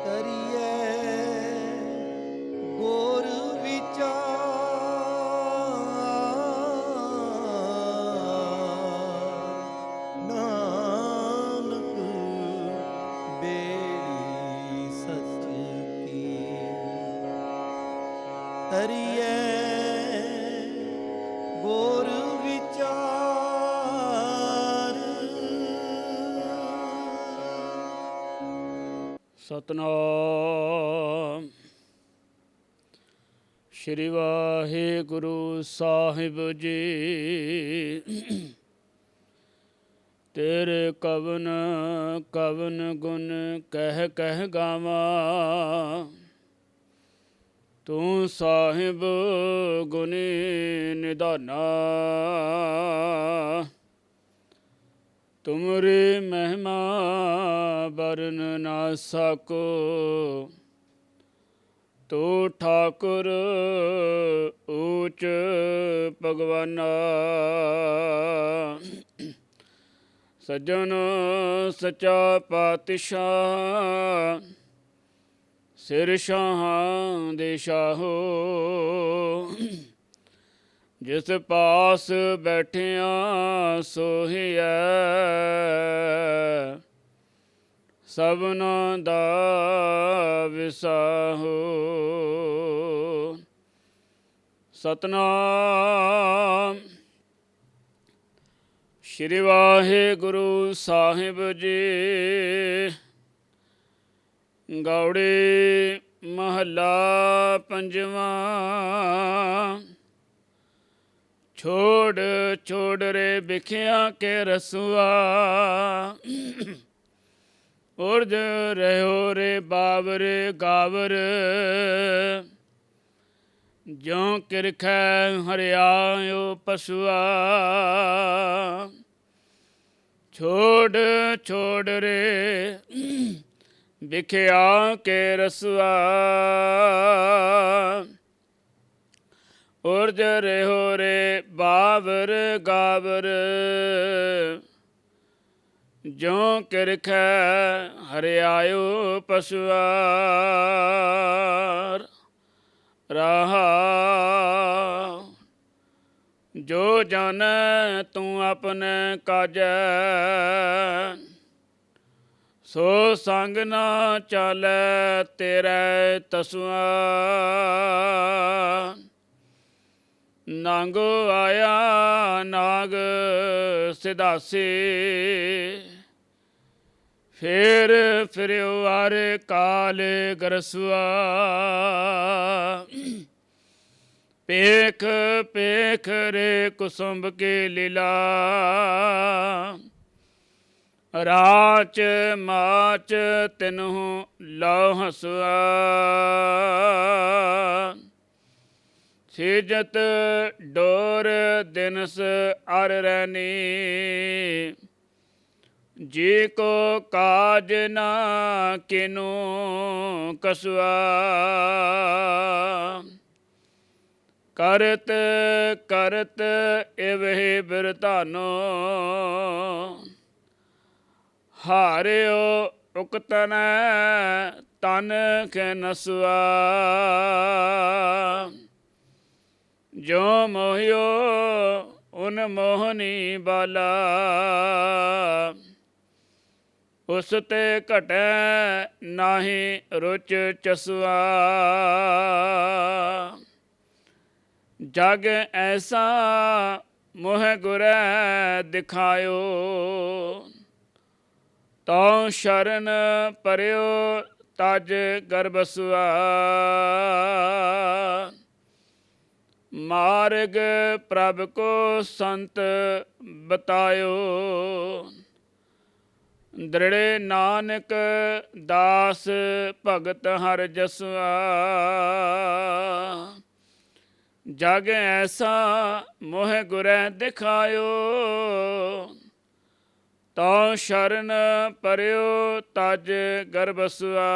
ਤਰੀਏ ਗੁਰ ਵਿਚਾਰ ਨਾਨਕ ਬੇੜੀ ਸੱਚ ਕੀ ਤਰੀਏ ਗੁਰ ਵਿਚਾਰ। ਸਤਨਾਮ ਸ਼੍ਰੀ ਵਾਹਿਗੁਰੂ ਸਾਹਿਬ ਜੀ। ਤੇਰੇ ਕਵਨ ਕਵਨ ਗੁਣ ਕਹਿ ਕਹਿ ਗਾਵਾਂ। ਤੂੰ ਸਾਹਿਬ ਗੁਣੀ ਨਿਧਾਨਾ। ਤੁਮਰੀ ਮਹਿਮਾ ਬਰਨ ਨਾ ਸਕੋ। ਤੂੰ ਠਾਕੁਰ ਊਚ ਭਗਵਾਨਾ। ਸੱਜਣ ਸੱਚਾ ਪਾਤਸ਼ਾਹ ਸਿਰ ਸ਼ਾਹਾਂ ਦੇ ਸ਼ਾਹੋ। ਜਿਸ ਪਾਸ ਬੈਠਿਆਂ ਸੋਹੀਐ ਸਭਨਾਂ ਦਾ ਵਿਸਾਹੋ। ਸਤਨਾਮ ਸ਼੍ਰੀ ਵਾਹਿਗੁਰੂ ਸਾਹਿਬ ਜੀ। ਗੌੜੀ ਮਹੱਲਾ ਪੰਜਵਾਂ। ਛੋੜ ਛੋੜ ਰੇ ਬਿਖਿਆ ਕੇ ਰਸੂਆ। ਉਰਜ ਰਹਿਓ ਰੇ ਬਾਵਰ ਗਾਵਰ। ਜਿਉ ਕਿਰਖੈ ਹਰਿਆਇਓ ਪਸੂਆ। ਛੋੜ ਛੋੜ ਰੇ ਬਿਖਿਆ ਕੇ ਰਸੂਆ। ਉਰਜ ਰਹਿਓ ਰੇ ਬਾਵਰ ਗਾਵਰ। ਜਿਉ ਕਿਰਖੈ ਹਰਿਆਇਓ ਪਸੂਆ। ਰਹਾਉ ਜੋ ਜਾਣੈ ਤੂੰ ਆਪਣੇ ਕਾਜੈ। ਸੋ ਸੰਗ ਨਾ ਚਾਲੈ ਤੇਰੇ ਤਸੂਆ। ਨਾਂਗੋ ਆਇਆ ਨਾਗ ਸਿਧਾਸੇ। ਫੇਰ ਫਿਰਿਓ ਹਰ ਕਾਲ ਗਰਸੁਆ। ਪੇਖ ਪੇਖ ਰੇ ਕੁਸੁੰਭ ਕੀ ਲੀਲਾ। ਰਾਚ ਮਾਚ ਤਿਨਹੁ ਲਉ ਹਸੁਆ। ਸਿਜਤ ਡੋਰ ਦਿਨਸ ਅਰ ਰੈਨੀ। ਜੀ ਕੋ ਕਾਜ ਨਾ ਕਿਨੂ ਕਸੁਆ। ਕਰਤ ਕਰਤ ਇਵਹਿ ਬਿਰਧਾਨੋ। ਹਾਰਿਓ ਉਕਤਨੈ ਤਨ ਕੇ ਨਸੁਆ। ਜੋ ਮੋਹਿਓ ਉਨ ਮੋਹਨੀ ਬਾਲਾ। ਉਸ ਤੇ ਘਟੈ ਨਾਹੀ ਰੁਚ ਚਸੁਆ। ਜਗ ਐਸਾ ਮੋਹ ਗੁਰੈ ਦਿਖਾਇਓ। ਤਉ ਸ਼ਰਨ ਪਰਿਓ ਤਜ ਗਰਬਸੁਆ। ਮਾਰਗ ਪ੍ਰਭ ਕੋ ਸੰਤ ਬਤਾਇਓ। ਦ੍ਰਿੜੇ ਨਾਨਕ ਦਾਸ ਭਗਤ ਹਰਿ ਜਸੁਆ। ਜਗ ਐਸਾ ਮੋਹ ਗੁਰੈ ਦਿਖਾਇਓ। ਤਉ ਸ਼ਰਨ ਪਰਿਓ ਤਜ ਗਰਬਸੁਆ।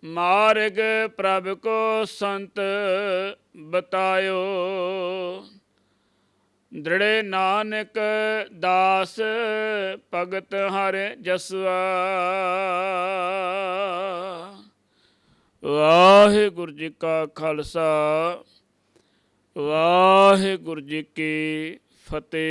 ਮਾਰਗ ਪ੍ਰਭ ਕੋ ਸੰਤ ਬਤਾਇਓ। ਦ੍ਰਿੜੇ ਨਾਨਕ ਦਾਸ ਭਗਤ ਹਰ ਜਸਵਾ। ਵਾਹਿਗੁਰੂ ਜੀ ਕਾ ਖਾਲਸਾ, ਵਾਹਿਗੁਰੂ ਜੀ ਕੀ ਫਤਿਹ।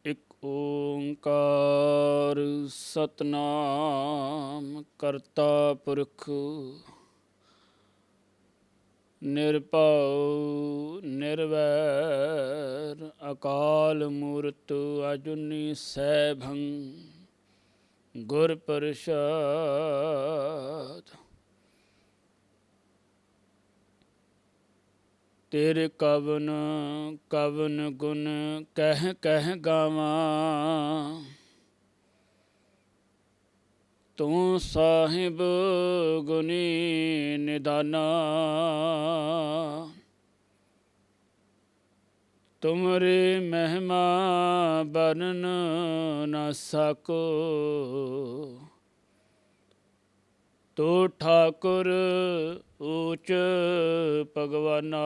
ਇਕ ਓੰਕਾਰ ਸਤਨਾਮ ਕਰਤਾ ਪੁਰਖ ਨਿਰਭਉ ਨਿਰਵੈਰ ਅਕਾਲ ਮੂਰਤ ਅਜੂਨੀ ਸੈਭੰ ਗੁਰ ਪ੍ਰਸਾਦ। ਤੇਰੇ ਕਵਨ ਕਵਨ ਗੁਣ ਕਹਿ ਕਹਿ ਗਾਵਾਂ। ਤੂੰ ਸਾਹਿਬ ਗੁਣੀ ਨਿਦਾਨਾ। ਤੁਮਰੇ ਮਹਿਮਾ ਬਰਨ ਨਾ ਸਕੋ। ਤੂੰ ਠਾਕੁਰ ਊਚ ਭਗਵਾਨਾ।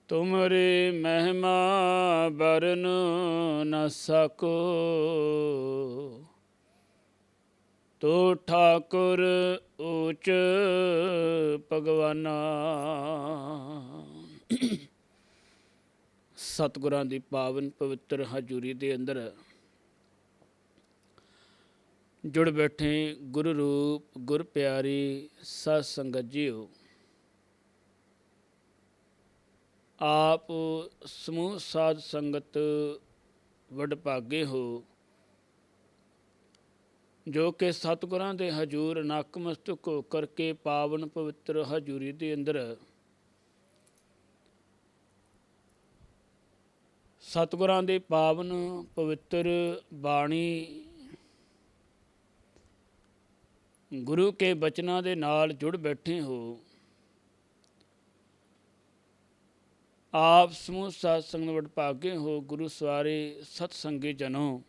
ਤੁਮਰੇ ਮਹਿਮਾ ਬਰਨ ਨ ਸਕੋ। ਤੂੰ ਠਾਕੁਰ ਊਚ ਭਗਵਾਨਾ। ਸਤਿਗੁਰਾਂ ਦੀ ਪਾਵਨ ਪਵਿੱਤਰ ਹਜ਼ੂਰੀ ਦੇ ਅੰਦਰ ਜੁੜ ਬੈਠੇ ਗੁਰੂ ਰੂਪ ਗੁਰ ਪਿਆਰੀ ਸਾਧ ਸੰਗਤ ਜੀਓ। ਆਪ ਸਮੂਹ ਸਾਧ ਸੰਗਤ ਵਡਭਾਗੇ ਹੋ, ਜੋ ਕਿ ਸਤਿਗੁਰਾਂ ਦੇ ਹਜ਼ੂਰ ਨਤਮਸਤਕ ਹੋ ਕਰਕੇ ਪਾਵਨ ਪਵਿੱਤਰ ਹਜ਼ੂਰੀ ਦੇ ਅੰਦਰ ਸਤਿਗੁਰਾਂ ਦੇ ਪਾਵਨ ਪਵਿੱਤਰ ਬਾਣੀ ਗੁਰੂ ਕੇ ਬਚਨਾਂ ਦੇ ਨਾਲ ਜੁੜ ਬੈਠੇ ਹੋ। ਆਪ ਸਮੂਹ ਸਾਧ ਸੰਗਤ ਵਡਭਾਗੇ ਹੋ, ਗੁਰੂ ਸਵਾਰੇ ਸਤ ਸੰਗੀ ਜਨੋ।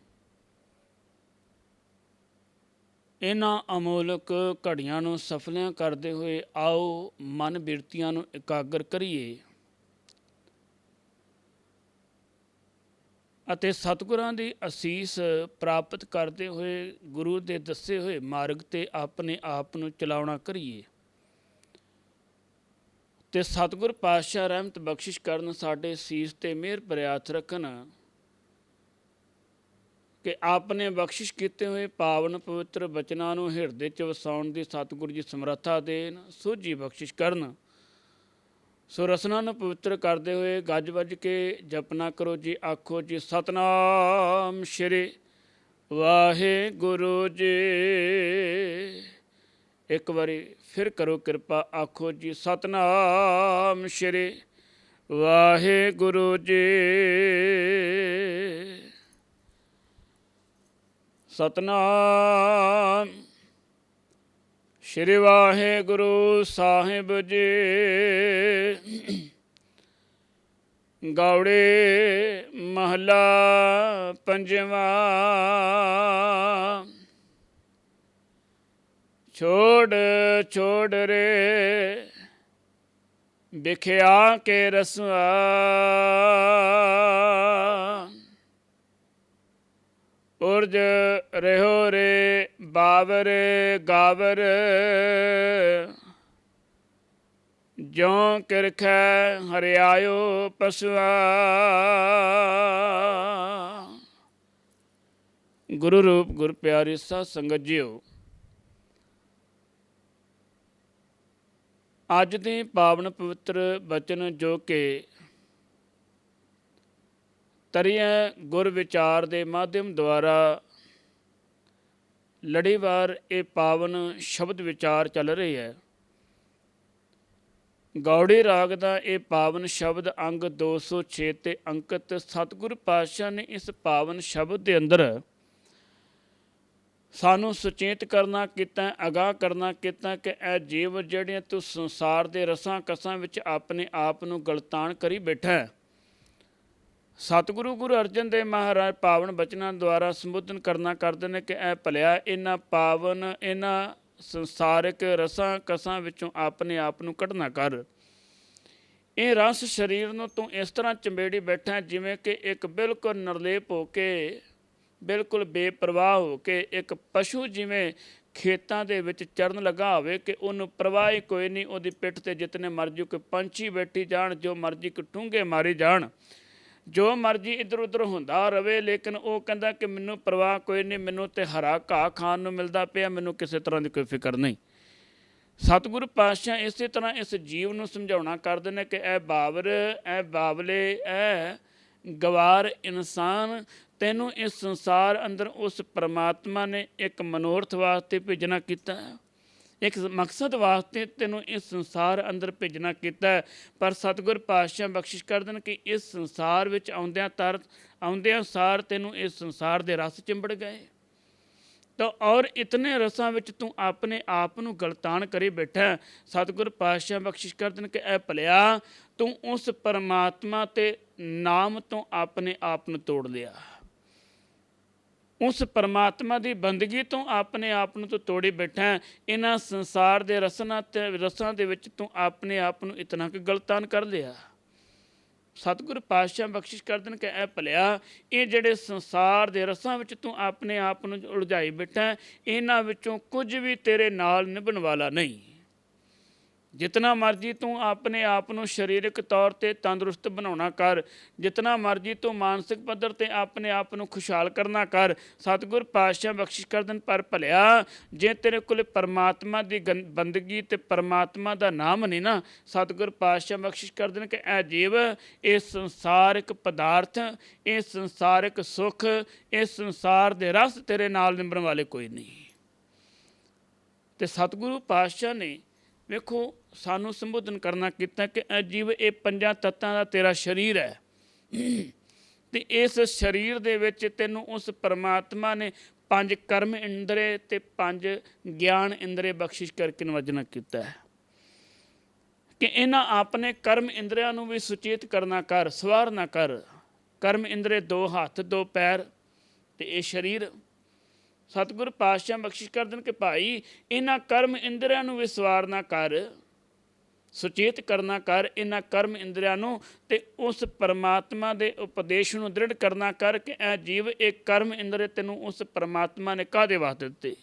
ਇਹਨਾਂ ਅਮੋਲਕ ਘੜੀਆਂ ਨੂੰ ਸਫਲਿਆਂ ਕਰਦੇ ਹੋਏ ਆਓ ਮਨ ਬਿਰਤੀਆਂ ਨੂੰ ਇਕਾਗਰ ਕਰੀਏ ਅਤੇ ਸਤਿਗੁਰਾਂ ਦੀ ਅਸੀਸ ਪ੍ਰਾਪਤ ਕਰਦੇ ਹੋਏ ਗੁਰੂ ਦੇ ਦੱਸੇ ਹੋਏ ਮਾਰਗ 'ਤੇ ਆਪਣੇ ਆਪ ਨੂੰ ਚਲਾਉਣਾ ਕਰੀਏ ਅਤੇ ਸਤਿਗੁਰ ਪਾਤਸ਼ਾਹ ਰਹਿਮਤ ਬਖਸ਼ਿਸ਼ ਕਰਨ, ਸਾਡੇ ਸੀਸ 'ਤੇ ਮਿਹਰ ਭਰੇ ਹੱਥ ਰੱਖਣ ਕਿ ਆਪਣੇ ਬਖਸ਼ਿਸ਼ ਕੀਤੇ ਹੋਏ ਪਾਵਨ ਪਵਿੱਤਰ ਬਚਨਾਂ ਨੂੰ ਹਿਰਦੇ 'ਚ ਵਸਾਉਣ ਦੀ ਸਤਿਗੁਰੂ ਜੀ ਸਮਰੱਥਾ ਦੇਣ, ਸੋਝੀ ਬਖਸ਼ਿਸ਼ ਕਰਨ। ਸੋ ਰਸਨਾ ਨੂੰ ਪਵਿੱਤਰ ਕਰਦੇ ਹੋਏ ਗੱਜ ਵੱਜ ਕੇ ਜਪਨਾ ਕਰੋ ਜੀ। ਆਖੋ ਜੀ ਸਤਨਾਮ ਸ਼੍ਰੀ ਵਾਹਿਗੁਰੂ ਜੀ। ਇੱਕ ਵਾਰੀ ਫਿਰ ਕਰੋ ਕਿਰਪਾ, ਆਖੋ ਜੀ ਸਤਨਾਮ ਸ਼੍ਰੀ ਵਾਹਿਗੁਰੂ ਜੀ। ਸਤਨਾਮ ਸ਼੍ਰੀ ਵਾਹਿਗੁਰੂ ਸਾਹਿਬ ਜੀ। ਗੌੜੇ ਮਹਲਾ ਪੰਜਵਾਂ। ਛੋੜ ਛੋੜ ਰੇ ਵਿਖਿਆ ਕੇ ਰਸਵਾ। ਉਰਜ ਰਹਿਓ ਰੇ ਬਾਵਰ ਗਾਵਰ। ਜਿਉ ਕਿਰਖੈ ਹਰਿਆਇਓ ਪਸਵਾ। ਗੁਰੂ ਰੂਪ ਗੁਰ ਪਿਆਰੀ ਸਾਧ ਸੰਗਤ ਜੀਓ, ਅੱਜ ਦੇ ਪਾਵਨ ਪਵਿੱਤਰ ਬਚਨ ਜੋ ਕਿ ਤਰੀਆਂ ਗੁਰ ਵਿਚਾਰ ਦੇ ਮਾਧਿਅਮ ਦੁਆਰਾ ਲੜੀਵਾਰ ਇਹ ਪਾਵਨ ਸ਼ਬਦ ਵਿਚਾਰ ਚੱਲ ਰਹੀ ਹੈ। ਗੌੜੀ ਰਾਗ ਦਾ ਇਹ ਪਾਵਨ ਸ਼ਬਦ ਅੰਗ 206 ਤੇ ਅੰਕਿਤ ਸਤਿਗੁਰ ਪਾਤਸ਼ਾਹ ਨੇ ਇਸ ਪਾਵਨ ਸ਼ਬਦ ਦੇ ਅੰਦਰ ਸਾਨੂੰ ਸੁਚੇਤ ਕਰਨਾ ਕੀਤਾ, ਅਗਾਹ ਕਰਨਾ ਕੀਤਾ ਕਿ ਇਹ ਜੀਵ ਜਿਹੜੀਆਂ ਤੂੰ ਸੰਸਾਰ ਦੇ ਰਸਾਂ ਕਸਾਂ ਵਿੱਚ ਆਪਣੇ ਆਪ ਨੂੰ ਗਲਤਾਨ ਕਰੀ ਬੈਠਾ, ਸਤਿਗੁਰੂ ਗੁਰੂ ਅਰਜਨ ਦੇਵ ਮਹਾਰਾਜ ਪਾਵਨ ਬਚਨਾਂ ਦੁਆਰਾ ਸੰਬੋਧਨ ਕਰਨਾ ਕਰਦੇ ਨੇ ਕਿ ਐ ਭਲਿਆ ਇਹਨਾਂ ਪਾਵਨ ਇਹਨਾਂ ਸੰਸਾਰਿਕ ਰਸਾਂ ਕਸਾਂ ਵਿੱਚੋਂ ਆਪਣੇ ਆਪ ਨੂੰ ਕੱਢਣਾ ਕਰ। ਇਹ ਰਸ ਸਰੀਰ ਨੂੰ ਤੂੰ ਇਸ ਤਰ੍ਹਾਂ ਚੰਬੇੜੀ ਬੈਠਾ ਜਿਵੇਂ ਕਿ ਇੱਕ ਬਿਲਕੁਲ ਨਿਰਲੇਪ ਹੋ ਕੇ, ਬਿਲਕੁਲ ਬੇਪਰਵਾਹ ਹੋ ਕੇ ਇੱਕ ਪਸ਼ੂ ਜਿਵੇਂ ਖੇਤਾਂ ਦੇ ਵਿੱਚ ਚਰਨ ਲੱਗਾ ਹੋਵੇ ਕਿ ਉਹਨੂੰ ਪਰਵਾਹ ਹੀ ਕੋਈ ਨਹੀਂ, ਉਹਦੀ ਪਿੱਠ ਤੇ ਜਿਤਨੇ ਮਰਜ਼ੀ ਕੋਈ ਪੰਛੀ ਬੈਠੀ ਜਾਣ, ਜੋ ਮਰਜ਼ੀ ਕੋਈ ਟੂੰਘੇ ਮਾਰੀ ਜਾਣ, ਜੋ ਮਰਜ਼ੀ ਇੱਧਰ ਉੱਧਰ ਹੁੰਦਾ ਰਵੇ, ਲੇਕਿਨ ਉਹ ਕਹਿੰਦਾ ਕਿ ਮੈਨੂੰ ਪਰਵਾਹ ਕੋਈ ਨਹੀਂ, ਮੈਨੂੰ ਤੇ ਹਰਾ ਘਾਹ ਖਾਣ ਨੂੰ ਮਿਲਦਾ ਪਿਆ, ਮੈਨੂੰ ਕਿਸੇ ਤਰ੍ਹਾਂ ਦੀ ਕੋਈ ਫਿਕਰ ਨਹੀਂ। ਸਤਿਗੁਰੂ ਪਾਤਸ਼ਾਹ ਇਸੇ ਤਰ੍ਹਾਂ ਇਸ ਜੀਵ ਨੂੰ ਸਮਝਾਉਣਾ ਕਰਦੇ ਨੇ ਕਿ ਇਹ ਬਾਬਰ, ਇਹ ਬਾਬਲੇ, ਇਹ ਗਵਾਰ ਇਨਸਾਨ, ਤੈਨੂੰ ਇਸ ਸੰਸਾਰ ਅੰਦਰ ਉਸ ਪਰਮਾਤਮਾ ਨੇ ਇੱਕ ਮਨੋਰਥ ਵਾਸਤੇ ਭੇਜਣਾ ਕੀਤਾ, ਇੱਕ ਮਕਸਦ ਵਾਸਤੇ ਤੈਨੂੰ ਇਸ ਸੰਸਾਰ ਅੰਦਰ ਭੇਜਣਾ ਕੀਤਾ। ਪਰ ਸਤਿਗੁਰ ਪਾਤਸ਼ਾਹ ਬਖਸ਼ਿਸ਼ ਕਰਦੇ ਨੇ ਕਿ ਇਸ ਸੰਸਾਰ ਵਿੱਚ ਆਉਂਦਿਆਂ ਸਾਰ ਤੈਨੂੰ ਇਸ ਸੰਸਾਰ ਦੇ ਰਸ ਚਿੰਬੜ ਗਏ ਤਾਂ ਔਰ ਇਤਨੇ ਰਸਾਂ ਵਿੱਚ ਤੂੰ ਆਪਣੇ ਆਪ ਨੂੰ ਗਲਤਾਨ ਕਰੀ ਬੈਠਾ। ਸਤਿਗੁਰ ਪਾਤਸ਼ਾਹ ਬਖਸ਼ਿਸ਼ ਕਰਦੇ ਨੇ ਕਿ ਇਹ ਭਲਿਆ ਤੂੰ ਉਸ ਪਰਮਾਤਮਾ ਤੇ ਨਾਮ ਤੋਂ ਆਪਣੇ ਆਪ ਨੂੰ ਤੋੜ ਲਿਆ, ਉਸ ਪਰਮਾਤਮਾ ਦੀ ਬੰਦਗੀ ਤੋਂ ਆਪਣੇ ਆਪ ਨੂੰ ਤੂੰ ਤੋੜੀ ਬੈਠਾ। ਇਹਨਾਂ ਸੰਸਾਰ ਦੇ ਰਸਾਂ ਦੇ ਵਿੱਚ ਤੂੰ ਆਪਣੇ ਆਪ ਨੂੰ ਇਤਨਾ ਕੁ ਗਲਤਾਨ ਕਰ ਲਿਆ। ਸਤਿਗੁਰ ਪਾਤਸ਼ਾਹ ਬਖਸ਼ਿਸ਼ ਕਰਦੇ ਨੇ ਕਿ ਇਹ ਭਲਿਆ ਇਹ ਜਿਹੜੇ ਸੰਸਾਰ ਦੇ ਰਸਾਂ ਵਿੱਚ ਤੂੰ ਆਪਣੇ ਆਪ ਨੂੰ ਉਲਝਾਈ ਬੈਠਾ, ਇਹਨਾਂ ਵਿੱਚੋਂ ਕੁਝ ਵੀ ਤੇਰੇ ਨਾਲ ਨਿਭਣ ਵਾਲਾ ਨਹੀਂ। ਜਿਤਨਾ ਮਰਜ਼ੀ ਤੂੰ ਆਪਣੇ ਆਪ ਨੂੰ ਸਰੀਰਕ ਤੌਰ 'ਤੇ ਤੰਦਰੁਸਤ ਬਣਾਉਣਾ ਕਰ, ਜਿਤਨਾ ਮਰਜ਼ੀ ਤੂੰ ਮਾਨਸਿਕ ਪੱਧਰ 'ਤੇ ਆਪਣੇ ਆਪ ਨੂੰ ਖੁਸ਼ਹਾਲ ਕਰਨਾ ਕਰ, ਸਤਿਗੁਰ ਪਾਤਸ਼ਾਹ ਬਖਸ਼ਿਸ਼ ਕਰ ਦੇਣ। ਪਰ ਭਲਿਆ ਜੇ ਤੇਰੇ ਕੋਲ ਪਰਮਾਤਮਾ ਦੀ ਬੰਦਗੀ ਤੇ ਪਰਮਾਤਮਾ ਦਾ ਨਾਮ ਨਹੀਂ ਨਾ, ਸਤਿਗੁਰ ਪਾਤਸ਼ਾਹ ਬਖਸ਼ਿਸ਼ ਕਰ ਦੇਣ ਕਿ ਇਹ ਜੀਵ, ਇਹ ਸੰਸਾਰਿਕ ਪਦਾਰਥ, ਇਹ ਸੰਸਾਰਿਕ ਸੁੱਖ, ਇਹ ਸੰਸਾਰ ਦੇ ਰਸ ਤੇਰੇ ਨਾਲ ਨਿਭਣ ਵਾਲੇ ਕੋਈ ਨਹੀਂ। ਤੇ ਸਤਿਗੁਰੂ ਪਾਤਸ਼ਾਹ ਨੇ ਵੇਖੋ ਸਾਨੂੰ ਸੰਬੋਧਨ ਕਰਨਾ ਕੀਤਾ ਕਿ ਜੀਵ ਇਹ ਪੰਜਾਂ ਤੱਤਾਂ ਦਾ ਤੇਰਾ ਸਰੀਰ ਹੈ ਤੇ ਇਸ ਸਰੀਰ ਦੇ ਵਿੱਚ ਤੈਨੂੰ ਉਸ ਪਰਮਾਤਮਾ ਨੇ 5 ਕਰਮ ਇੰਦਰੇ ਤੇ 5 ਗਿਆਨ ਇੰਦਰੇ ਬਖਸ਼ਿਸ਼ ਕਰਕੇ ਨਿਵਾਜਣਾ ਕੀਤਾ ਹੈ ਕਿ ਇਹਨਾਂ ਆਪਣੇ ਕਰਮ ਇੰਦਰਿਆਂ ਨੂੰ ਵੀ ਸੁਚੇਤ ਕਰਨਾ ਕਰ, ਸਵਾਰਨਾ ਕਰ। ਕਰਮ ਇੰਦਰੇ 2 ਹੱਥ 2 ਪੈਰ ਤੇ ਇਹ ਸਰੀਰ। ਸਤਿਗੁਰ ਪਾਤਸ਼ਾਹ ਬਖਸ਼ਿਸ਼ ਕਰ ਦੇਣ ਕਿ ਭਾਈ ਇਹਨਾਂ ਕਰਮ ਇੰਦਰਿਆਂ ਨੂੰ ਵੀ ਸਵਾਰਨਾ ਕਰ, ਸੁਚੇਤ ਕਰਨਾ ਕਰ ਇਹਨਾਂ ਕਰਮ ਇੰਦਰਿਆਂ ਨੂੰ, ਤੇ ਉਸ ਪਰਮਾਤਮਾ ਦੇ ਉਪਦੇਸ਼ ਨੂੰ ਦ੍ਰਿੜ ਕਰਨਾ ਕਰ ਕਿ ਇਹ ਜੀਵ ਇਹ ਕਰਮ ਇੰਦਰੇ ਤੈਨੂੰ ਉਸ ਪਰਮਾਤਮਾ ਨੇ ਕਾਹਦੇ ਵਾਸਤੇ ਦਿੱਤੇ।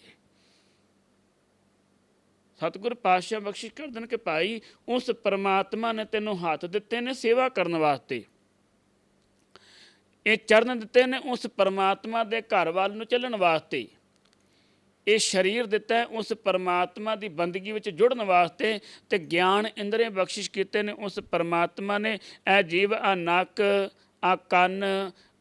ਸਤਿਗੁਰ ਪਾਤਸ਼ਾਹ ਬਖਸ਼ਿਸ਼ ਕਰ ਦੇਣ ਕਿ ਭਾਈ ਉਸ ਪਰਮਾਤਮਾ ਨੇ ਤੈਨੂੰ ਹੱਥ ਦਿੱਤੇ ਨੇ ਸੇਵਾ ਕਰਨ ਵਾਸਤੇ, ਇਹ ਚਰਨ ਦਿੱਤੇ ਨੇ ਉਸ ਪਰਮਾਤਮਾ ਦੇ ਘਰ ਵੱਲ ਨੂੰ ਚੱਲਣ ਵਾਸਤੇ, ਇਹ ਸਰੀਰ ਦਿੱਤਾ ਉਸ ਪਰਮਾਤਮਾ ਦੀ ਬੰਦਗੀ ਵਿੱਚ ਜੁੜਨ ਵਾਸਤੇ, ਤੇ ਗਿਆਨ ਇੰਦਰੇ ਬਖਸ਼ਿਸ਼ ਕੀਤੇ ਨੇ ਉਸ ਪਰਮਾਤਮਾ ਨੇ। ਇਹ ਜੀਵ ਆ ਨੱਕ, ਆ ਕੰਨ,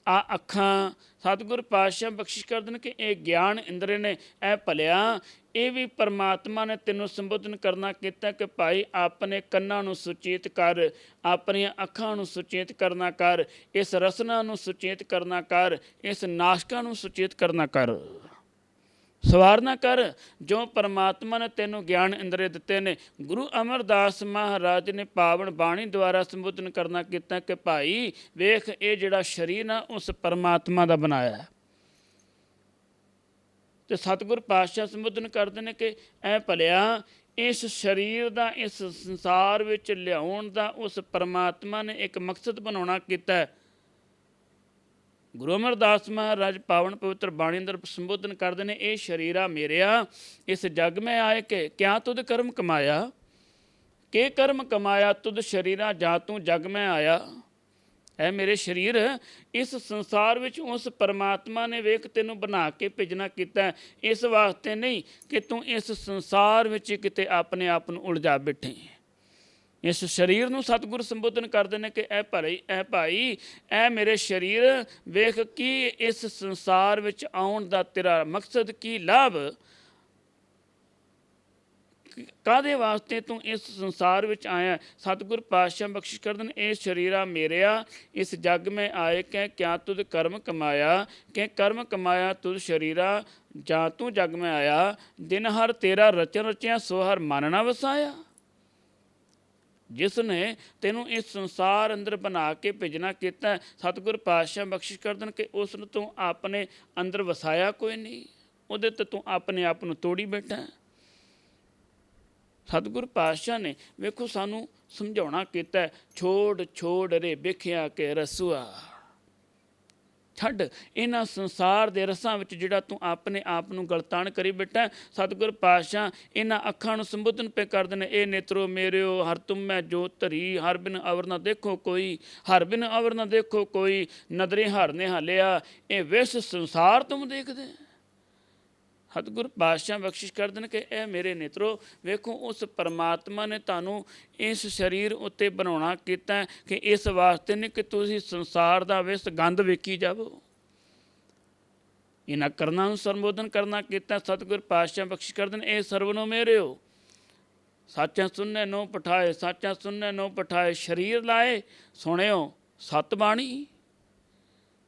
ਆ ਅੱਖਾਂ, ਸਤਿਗੁਰ ਪਾਤਸ਼ਾਹ ਬਖਸ਼ਿਸ਼ ਕਰਦੇ ਨੇ ਕਿ ਇਹ ਗਿਆਨ ਇੰਦਰੇ ਨੇ। ਇਹ ਭਲਿਆ ਇਹ ਵੀ ਪਰਮਾਤਮਾ ਨੇ ਤੈਨੂੰ ਸੰਬੋਧਨ ਕਰਨਾ ਕੀਤਾ ਕਿ ਭਾਈ ਆਪਣੇ ਕੰਨਾਂ ਨੂੰ ਸੁਚੇਤ ਕਰ, ਆਪਣੀਆਂ ਅੱਖਾਂ ਨੂੰ ਸੁਚੇਤ ਕਰਨਾ ਕਰ, ਇਸ ਰਸਨਾ ਨੂੰ ਸੁਚੇਤ ਕਰਨਾ ਕਰ, ਇਸ ਨਾਸ਼ਕਾਂ ਨੂੰ ਸੁਚੇਤ ਕਰਨਾ ਕਰ, ਸਵਾਰਨਾ ਕਰ। ਜੋ ਪਰਮਾਤਮਾ ਨੇ ਤੈਨੂੰ ਗਿਆਨ ਇੰਦਰੇ ਦਿੱਤੇ ਨੇ, ਗੁਰੂ ਅਮਰਦਾਸ ਮਹਾਰਾਜ ਨੇ ਪਾਵਨ ਬਾਣੀ ਦੁਆਰਾ ਸੰਬੋਧਨ ਕਰਨਾ ਕੀਤਾ ਕਿ ਭਾਈ ਵੇਖ ਇਹ ਜਿਹੜਾ ਸਰੀਰ ਨਾ ਉਸ ਪਰਮਾਤਮਾ ਦਾ ਬਣਾਇਆ ਹੈ। ਤੇ ਸਤਿਗੁਰ ਪਾਤਸ਼ਾਹ ਸੰਬੋਧਨ ਕਰਦੇ ਨੇ ਕਿ ਐ ਭਲਿਆ ਇਸ ਸਰੀਰ ਦਾ ਇਸ ਸੰਸਾਰ ਵਿੱਚ ਲਿਆਉਣ ਦਾ ਉਸ ਪਰਮਾਤਮਾ ਨੇ ਇੱਕ ਮਕਸਦ ਬਣਾਉਣਾ ਕੀਤਾ। ਗੁਰੂ ਅਮਰਦਾਸ ਮਹਾਰਾਜ ਪਾਵਨ ਪਵਿੱਤਰ ਬਾਣੀ ਅੰਦਰ ਸੰਬੋਧਨ ਕਰਦੇ ਨੇ, ਇਹ ਸ਼ਰੀਰਾ ਮੇਰਿਆ ਇਸ ਜਗ ਮੈਂ ਆਏ ਕੇ ਕਿਆ ਤੁਧ ਕਰਮ ਕਮਾਇਆ, ਕਿ ਕਰਮ ਕਮਾਇਆ ਤੁਧ ਸ਼ਰੀਰਾ ਜਾਂ ਤੂੰ ਜਗ ਮੈਂ ਆਇਆ। ਐ ਮੇਰੇ ਸਰੀਰ ਇਸ ਸੰਸਾਰ ਵਿੱਚ ਉਸ ਪਰਮਾਤਮਾ ਨੇ ਵੇਖ ਤੈਨੂੰ ਬਣਾ ਕੇ ਭੇਜਣਾ ਕੀਤਾ, ਇਸ ਵਾਸਤੇ ਨਹੀਂ ਕਿ ਤੂੰ ਇਸ ਸੰਸਾਰ ਵਿੱਚ ਕਿਤੇ ਆਪਣੇ ਆਪ ਨੂੰ ਉਲਝਾ ਬੈਠੇ। ਇਸ ਸਰੀਰ ਨੂੰ ਸਤਿਗੁਰ ਸੰਬੋਧਨ ਕਰਦੇ ਨੇ ਕਿ ਐ ਭਾਈ ਐ ਮੇਰੇ ਸਰੀਰ ਵੇਖ ਕੀ ਇਸ ਸੰਸਾਰ ਵਿੱਚ ਆਉਣ ਦਾ ਤੇਰਾ ਮਕਸਦ ਕੀ, ਲਾਭ ਕਾਹਦੇ ਵਾਸਤੇ ਤੂੰ ਇਸ ਸੰਸਾਰ ਵਿੱਚ ਆਇਆ। ਸਤਿਗੁਰ ਪਾਤਸ਼ਾਹ ਬਖਸ਼ਿਸ਼ ਕਰਦੇ ਨੇ, ਇਹ ਸਰੀਰਾ ਮੇਰਿਆ ਇਸ ਜਗ ਮੈਂ ਆਏ ਕਹਿ ਕਿਆ ਤੁਧ ਕਰਮ ਕਮਾਇਆ, ਕਿ ਕਰਮ ਕਮਾਇਆ ਤੁਧ ਸਰੀਰਾ ਜਾਂ ਤੂੰ ਜਗ ਮੈਂ ਆਇਆ। ਦਿਨ ਹਰ ਤੇਰਾ ਰਚਨ ਰਚਿਆ ਸੋ ਹਰ ਮਨ ਨਾ ਵਸਾਇਆ। ਜਿਸ ਨੇ ਤੈਨੂੰ ਇਸ ਸੰਸਾਰ ਅੰਦਰ ਬਣਾ ਕੇ ਭੇਜਣਾ ਕੀਤਾ, ਸਤਿਗੁਰ ਪਾਤਸ਼ਾਹ ਬਖਸ਼ਿਸ਼ ਕਰ ਦੇਣ ਕਿ ਉਸ ਨੂੰ ਤੂੰ ਆਪਣੇ ਅੰਦਰ ਵਸਾਇਆ ਕੋਈ ਨਹੀਂ, ਉਹਦੇ ਤੇ ਤੂੰ ਆਪਣੇ ਆਪ ਨੂੰ ਤੋੜੀ ਬੈਠਾ। ਸਤਿਗੁਰ ਪਾਤਸ਼ਾਹ ਨੇ ਵੇਖੋ ਸਾਨੂੰ ਸਮਝਾਉਣਾ ਕੀਤਾ, ਛੋੜ ਛੋੜ ਰੇ ਵੇਖਿਆ ਕਿ ਰਸੂਆ, ਛੱਡ ਇਹਨਾਂ ਸੰਸਾਰ ਦੇ ਰਸਾਂ ਵਿੱਚ ਜਿਹੜਾ ਤੂੰ ਆਪਣੇ ਆਪ ਨੂੰ ਗਲਤਾਨ ਕਰੀ ਬੈਠਾ। ਸਤਿਗੁਰ ਪਾਤਸ਼ਾਹ ਇਹਨਾਂ ਅੱਖਾਂ ਨੂੰ ਸੰਬੋਧਨ ਪੇ ਕਰਦੇ ਨੇ, ਇਹ ਨੇਤਰੋ ਮੇਰਿਓ ਹਰ ਤੁਮ ਮੈਂ ਜੋਤ ਧਰੀ, ਹਰ ਬਿਨ ਅਵਰ ਨਾ ਦੇਖੋ ਕੋਈ, ਹਰ ਬਿਨ ਅਵਰ ਨਾ ਦੇਖੋ ਕੋਈ, ਨਦਰੇ ਹਰ ਨੇ ਹਾਲਿਆ, ਇਹ ਵਿਸ ਸੰਸਾਰ ਤੁਮ ਦੇਖਦੇ। ਸਤਿਗੁਰ ਪਾਤਸ਼ਾਹ ਬਖਸ਼ਿਸ਼ ਕਰਦੇ ਨੇ ਕਿ ਇਹ ਮੇਰੇ ਨੇਤਰੋ ਵੇਖੋ, ਉਸ ਪਰਮਾਤਮਾ ਨੇ ਤੁਹਾਨੂੰ ਇਸ ਸਰੀਰ ਉੱਤੇ ਬਣਾਉਣਾ ਕੀਤਾ ਕਿ ਇਸ ਵਾਸਤੇ ਨਹੀਂ ਕਿ ਤੁਸੀਂ ਸੰਸਾਰ ਦਾ ਵਿਸ ਗੰਧ ਵੇਖੀ ਜਾਵੋ। ਇਹਨਾਂ ਕਰਨਾਂ ਨੂੰ ਸੰਬੋਧਨ ਕਰਨਾ ਕੀਤਾ। ਸਤਿਗੁਰ ਪਾਤਸ਼ਾਹ ਬਖਸ਼ਿਸ਼ ਕਰਦੇ ਨੇ, ਇਹ ਸਰਵਨੋ ਮੇਰਿਓ ਸਾਚਾ ਸੁਣਨੇ ਨੋ ਪਠਾਏ, ਸਾਚਾ ਸੁਣਨੇ ਨੋ ਪਠਾਏ, ਸਰੀਰ ਲਾਏ ਸੁਣਿਓ ਸਤ ਬਾਣੀ।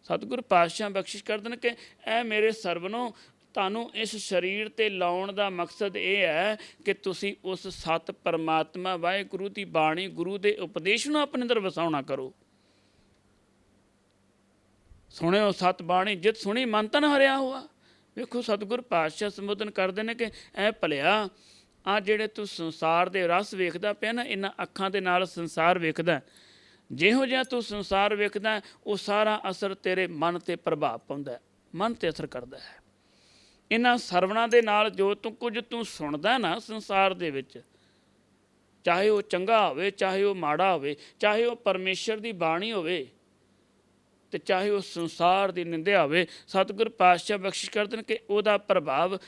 ਸਤਿਗੁਰ ਪਾਤਸ਼ਾਹ ਬਖਸ਼ਿਸ਼ ਕਰਦੇ ਨੇ ਕਿ ਇਹ ਮੇਰੇ ਸਰਵਨੋ ਤੁਹਾਨੂੰ ਇਸ ਸਰੀਰ 'ਤੇ ਲਾਉਣ ਦਾ ਮਕਸਦ ਇਹ ਹੈ ਕਿ ਤੁਸੀਂ ਉਸ ਸਤ ਪਰਮਾਤਮਾ ਵਾਹਿਗੁਰੂ ਦੀ ਬਾਣੀ, ਗੁਰੂ ਦੇ ਉਪਦੇਸ਼ ਨੂੰ ਆਪਣੇ ਅੰਦਰ ਵਸਾਉਣਾ ਕਰੋ। ਸੁਣਿਓ ਸਤ ਬਾਣੀ, ਜਿਤ ਸੁਣੀ ਮਨ ਤਨ ਹਰਿਆ ਹੋਆ। ਵੇਖੋ ਸਤਿਗੁਰ ਪਾਤਸ਼ਾਹ ਸੰਬੋਧਨ ਕਰਦੇ ਨੇ ਕਿ ਐ ਭਲਿਆ, ਆ ਜਿਹੜੇ ਤੂੰ ਸੰਸਾਰ ਦੇ ਰਸ ਵੇਖਦਾ ਪਿਆ ਨਾ, ਇਹਨਾਂ ਅੱਖਾਂ ਦੇ ਨਾਲ ਸੰਸਾਰ ਵੇਖਦਾ, ਜਿਹੋ ਜਿਹਾ ਤੂੰ ਸੰਸਾਰ ਵੇਖਦਾ ਉਹ ਸਾਰਾ ਅਸਰ ਤੇਰੇ ਮਨ 'ਤੇ ਪ੍ਰਭਾਵ ਪਾਉਂਦਾ, ਮਨ 'ਤੇ ਅਸਰ ਕਰਦਾ ਹੈ। ਇਹਨਾਂ ਸਰਵਣਾਂ ਦੇ ਨਾਲ ਜੋ ਕੁਝ ਤੂੰ ਸੁਣਦਾ ਨਾ ਸੰਸਾਰ ਦੇ ਵਿੱਚ, ਚਾਹੇ ਉਹ ਚੰਗਾ ਹੋਵੇ, ਚਾਹੇ ਉਹ ਮਾੜਾ ਹੋਵੇ, ਚਾਹੇ ਉਹ ਪਰਮੇਸ਼ਰ ਦੀ ਬਾਣੀ ਹੋਵੇ ਤੇ ਚਾਹੇ ਉਹ ਸੰਸਾਰ ਦੀ ਨਿੰਦਿਆ ਹੋਵੇ, ਸਤਿਗੁਰ ਪਾਤਸ਼ਾਹ ਬਖਸ਼ਿਸ਼ ਕਰਦੇ ਨੇ ਕਿ ਉਹਦਾ ਪ੍ਰਭਾਵ,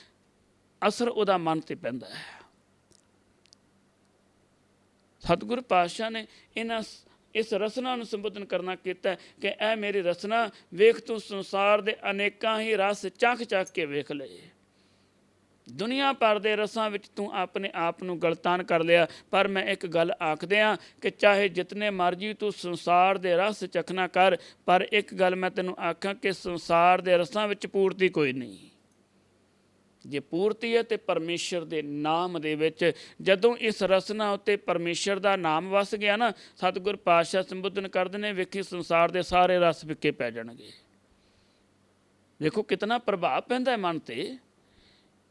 ਅਸਰ ਉਹਦਾ ਮਨ 'ਤੇ ਪੈਂਦਾ ਹੈ। ਸਤਿਗੁਰ ਪਾਤਸ਼ਾਹ ਨੇ ਇਸ ਰਸਨਾ ਨੂੰ ਸੰਬੋਧਨ ਕਰਨਾ ਕੀਤਾ ਕਿ ਇਹ ਮੇਰੀ ਰਸਨਾ ਵੇਖ, ਤੂੰ ਸੰਸਾਰ ਦੇ ਅਨੇਕਾਂ ਹੀ ਰਸ ਚੱਖ ਚੱਖ ਕੇ ਵੇਖ ਲਏ, ਦੁਨੀਆ ਭਰ ਦੇ ਰਸਾਂ ਵਿੱਚ ਤੂੰ ਆਪਣੇ ਆਪ ਨੂੰ ਗਲਤਾਨ ਕਰ ਲਿਆ। ਪਰ ਮੈਂ ਇੱਕ ਗੱਲ ਆਖਦਿਆਂ ਕਿ ਚਾਹੇ ਜਿਤਨੇ ਮਰਜੀ ਤੂੰ ਸੰਸਾਰ ਦੇ ਰਸ ਚਖਣਾ ਕਰ, ਪਰ ਇੱਕ ਗੱਲ ਮੈਂ ਤੈਨੂੰ ਆਖਾਂ ਕਿ ਸੰਸਾਰ ਦੇ ਰਸਾਂ ਵਿੱਚ ਪੂਰਤੀ ਕੋਈ ਨਹੀਂ। ਜੇ ਪੂਰਤੀ ਹੈ ਤੇ ਪਰਮੇਸ਼ਰ ਦੇ ਨਾਮ ਦੇ ਵਿੱਚ। ਜਦੋਂ ਇਸ ਰਸਨਾ ਉੱਤੇ ਪਰਮੇਸ਼ਰ ਦਾ ਨਾਮ ਵਸ ਗਿਆ ਨਾ, ਸਤਿਗੁਰ ਪਾਤਸ਼ਾਹ ਸੰਬੋਧਨ ਕਰਦੇ ਨੇ, ਵੇਖੀ ਸੰਸਾਰ ਦੇ ਸਾਰੇ ਰਸ ਫਿੱਕੇ ਪੈ ਜਾਣਗੇ। ਵੇਖੋ ਕਿਤਨਾ ਪ੍ਰਭਾਵ ਪੈਂਦਾ ਹੈ ਮਨ 'ਤੇ,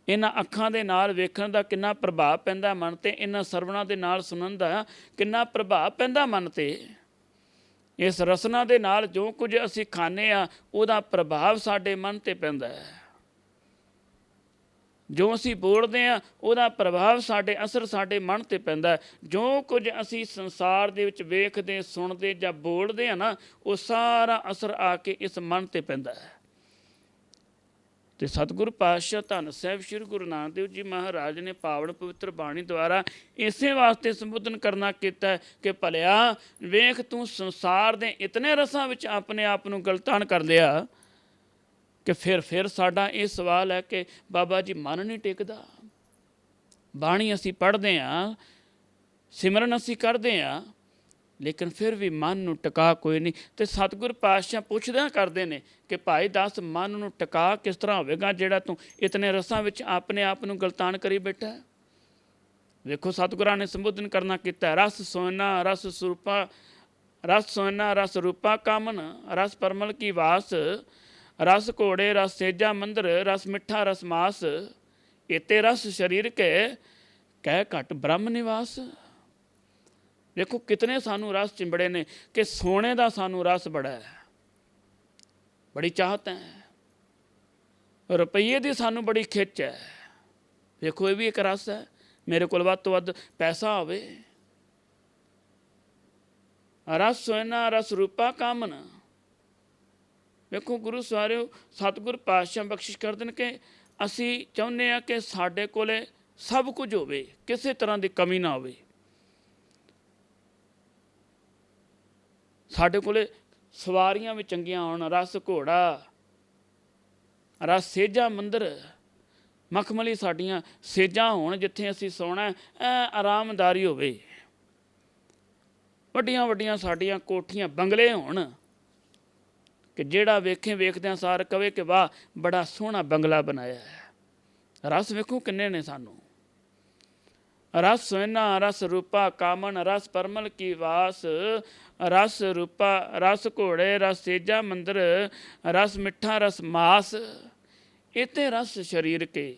ਇਹਨਾਂ ਅੱਖਾਂ ਦੇ ਨਾਲ ਵੇਖਣ ਦਾ ਕਿੰਨਾ ਪ੍ਰਭਾਵ ਪੈਂਦਾ ਮਨ 'ਤੇ, ਇਹਨਾਂ ਸਰਵਣਾਂ ਦੇ ਨਾਲ ਸੁਣਨ ਦਾ ਕਿੰਨਾ ਪ੍ਰਭਾਵ ਪੈਂਦਾ ਮਨ 'ਤੇ। ਇਸ ਰਸਨਾ ਦੇ ਨਾਲ ਜੋ ਕੁਝ ਅਸੀਂ ਖਾਂਦੇ ਹਾਂ ਉਹਦਾ ਪ੍ਰਭਾਵ ਸਾਡੇ ਮਨ 'ਤੇ ਪੈਂਦਾ ਹੈ, ਜੋ ਅਸੀਂ ਬੋਲਦੇ ਹਾਂ ਉਹਦਾ ਪ੍ਰਭਾਵ ਅਸਰ ਸਾਡੇ ਮਨ 'ਤੇ ਪੈਂਦਾ ਹੈ। ਜੋ ਕੁਝ ਅਸੀਂ ਸੰਸਾਰ ਦੇ ਵਿੱਚ ਵੇਖਦੇ, ਸੁਣਦੇ ਜਾਂ ਬੋਲਦੇ ਹਾਂ ਨਾ, ਉਹ ਸਾਰਾ ਅਸਰ ਆ ਕੇ ਇਸ ਮਨ 'ਤੇ ਪੈਂਦਾ ਹੈ। ਤੇ ਸਤਿਗੁਰੂ ਪਾਤਸ਼ਾਹ ਧੰਨ ਸਾਹਿਬ ਸ੍ਰੀ ਗੁਰੂ ਨਾਨਕ ਦੇਵ ਜੀ ਮਹਾਰਾਜ ਨੇ ਪਾਵਨ ਪਵਿੱਤਰ ਬਾਣੀ ਦੁਆਰਾ ਇਸੇ ਵਾਸਤੇ ਸੰਬੋਧਨ ਕਰਨਾ ਕੀਤਾ ਕਿ ਭਲਿਆ ਵੇਖ, ਤੂੰ ਸੰਸਾਰ ਦੇ ਇਤਨੇ ਰਸਾਂ ਵਿੱਚ ਆਪਣੇ ਆਪ ਨੂੰ ਗਲਤਾਨ ਕਰ ਲਿਆ ਕਿ ਫਿਰ ਸਾਡਾ ਇਹ ਸਵਾਲ ਹੈ ਕਿ ਬਾਬਾ ਜੀ ਮਨ ਨਹੀਂ ਟਿਕਦਾ। ਬਾਣੀ ਅਸੀਂ ਪੜ੍ਹਦੇ ਹਾਂ, ਸਿਮਰਨ ਅਸੀਂ ਕਰਦੇ ਹਾਂ, ਲੇਕਿਨ ਫਿਰ ਵੀ ਮਨ ਨੂੰ ਟਿਕਾ ਕੋਈ ਨਹੀਂ। ਤੇ ਸਤਿਗੁਰ ਪਾਤਸ਼ਾਹ ਪੁੱਛਦਿਆਂ ਕਰਦੇ ਨੇ ਕਿ ਭਾਈ ਦੱਸ, ਮਨ ਨੂੰ ਟਿਕਾ ਕਿਸ ਤਰ੍ਹਾਂ ਹੋਵੇਗਾ ਜਿਹੜਾ ਤੂੰ ਇਤਨੇ ਰਸਾਂ ਵਿੱਚ ਆਪਣੇ ਆਪ ਨੂੰ ਗਲਤਾਨ ਕਰੀ ਬੈਠਾ। ਵੇਖੋ ਸਤਿਗੁਰਾਂ ਨੇ ਸੰਬੋਧਨ ਕਰਨਾ ਕੀਤਾ, ਰਸ ਸੋਨਾ ਰਸ ਸਰੂਪਾ, ਰਸ ਸੋਨਾ ਰਸ ਰੂਪਾ ਕਾਮਨ, ਰਸ ਪਰਮਲ ਕੀ ਵਾਸ, ਰਸ ਘੋੜੇ ਰਸ ਸੇਜਾ ਮੰਦਰ, ਰਸ ਮਿੱਠਾ ਰਸ ਮਾਸ, ਇਤੇ ਰਸ ਸਰੀਰ ਕੇ ਕਹਿ ਘਟ ਬ੍ਰਹਮ ਨਿਵਾਸ। ਦੇਖੋ ਕਿਤਨੇ ਸਾਨੂੰ ਰਸ ਚਿੰਬੜੇ ਨੇ ਕਿ ਸੋਨੇ ਦਾ ਸਾਨੂੰ ਰਸ ਬੜਾ ਹੈ, ਬੜੀ ਚਾਹਤ ਹੈ, ਰੁਪਈਏ ਦੀ ਸਾਨੂੰ ਬੜੀ ਖਿੱਚ ਹੈ। ਵੇਖੋ ਇਹ ਵੀ ਇੱਕ ਰਸ ਹੈ, ਮੇਰੇ ਕੋਲ ਵੱਧ ਤੋਂ ਵੱਧ ਪੈਸਾ ਹੋਵੇ। ਰਸ ਸੋਨਾ ਰਸ ਰੂਪਾ ਕਾਮਨ। ਵੇਖੋ ਗੁਰੂ ਸਵਾਰਿਓ, ਸਤਿਗੁਰ ਪਾਤਸ਼ਾਹ ਬਖਸ਼ਿਸ਼ ਕਰਦੇ ਨੇ ਕਿ ਅਸੀਂ ਚਾਹੁੰਦੇ ਹਾਂ ਕਿ ਸਾਡੇ ਕੋਲ ਸਭ ਕੁਝ ਹੋਵੇ, ਕਿਸੇ ਤਰ੍ਹਾਂ ਦੀ ਕਮੀ ਨਾ ਹੋਵੇ। ਸਾਡੇ ਕੋਲ ਸਵਾਰੀਆਂ ਵੀ ਚੰਗੀਆਂ ਹੋਣ, ਰਸ ਘੋੜਾ, ਰਸ ਸੇਜਾ ਮੰਦਰ, ਮਖਮਲੀ ਸਾਡੀਆਂ ਸੇਜਾਂ ਹੋਣ, ਜਿੱਥੇ ਅਸੀਂ ਸੌਣਾ ਆਰਾਮਦਾਰੀ ਹੋਵੇ, ਵੱਡੀਆਂ ਵੱਡੀਆਂ ਸਾਡੀਆਂ ਕੋਠੀਆਂ ਬੰਗਲੇ ਹੋਣ ਕਿ ਜਿਹੜਾ ਵੇਖਦਿਆਂ ਸਾਰ ਕਵੇ ਕਿ ਵਾਹ ਬੜਾ ਸੋਹਣਾ ਬੰਗਲਾ ਬਣਾਇਆ ਹੈ। ਰਸ ਵੇਖੋ ਕਿੰਨੇ ਨੇ ਸਾਨੂੰ। ਰਸ ਸੋਇਨਾ ਰਸ ਰੂਪਾ ਕਾਮਨ ਰਸ ਪਰਮਲ ਕੀ ਵਾਸ, ਰਸ ਰੂਪਾ ਰਸ ਘੋੜੇ ਰਸ ਸੇਜਾ ਮੰਦਰ, ਰਸ ਮਿੱਠਾ ਰਸ ਮਾਸ, ਇਤੇ ਰਸ ਸਰੀਰ ਕੇ।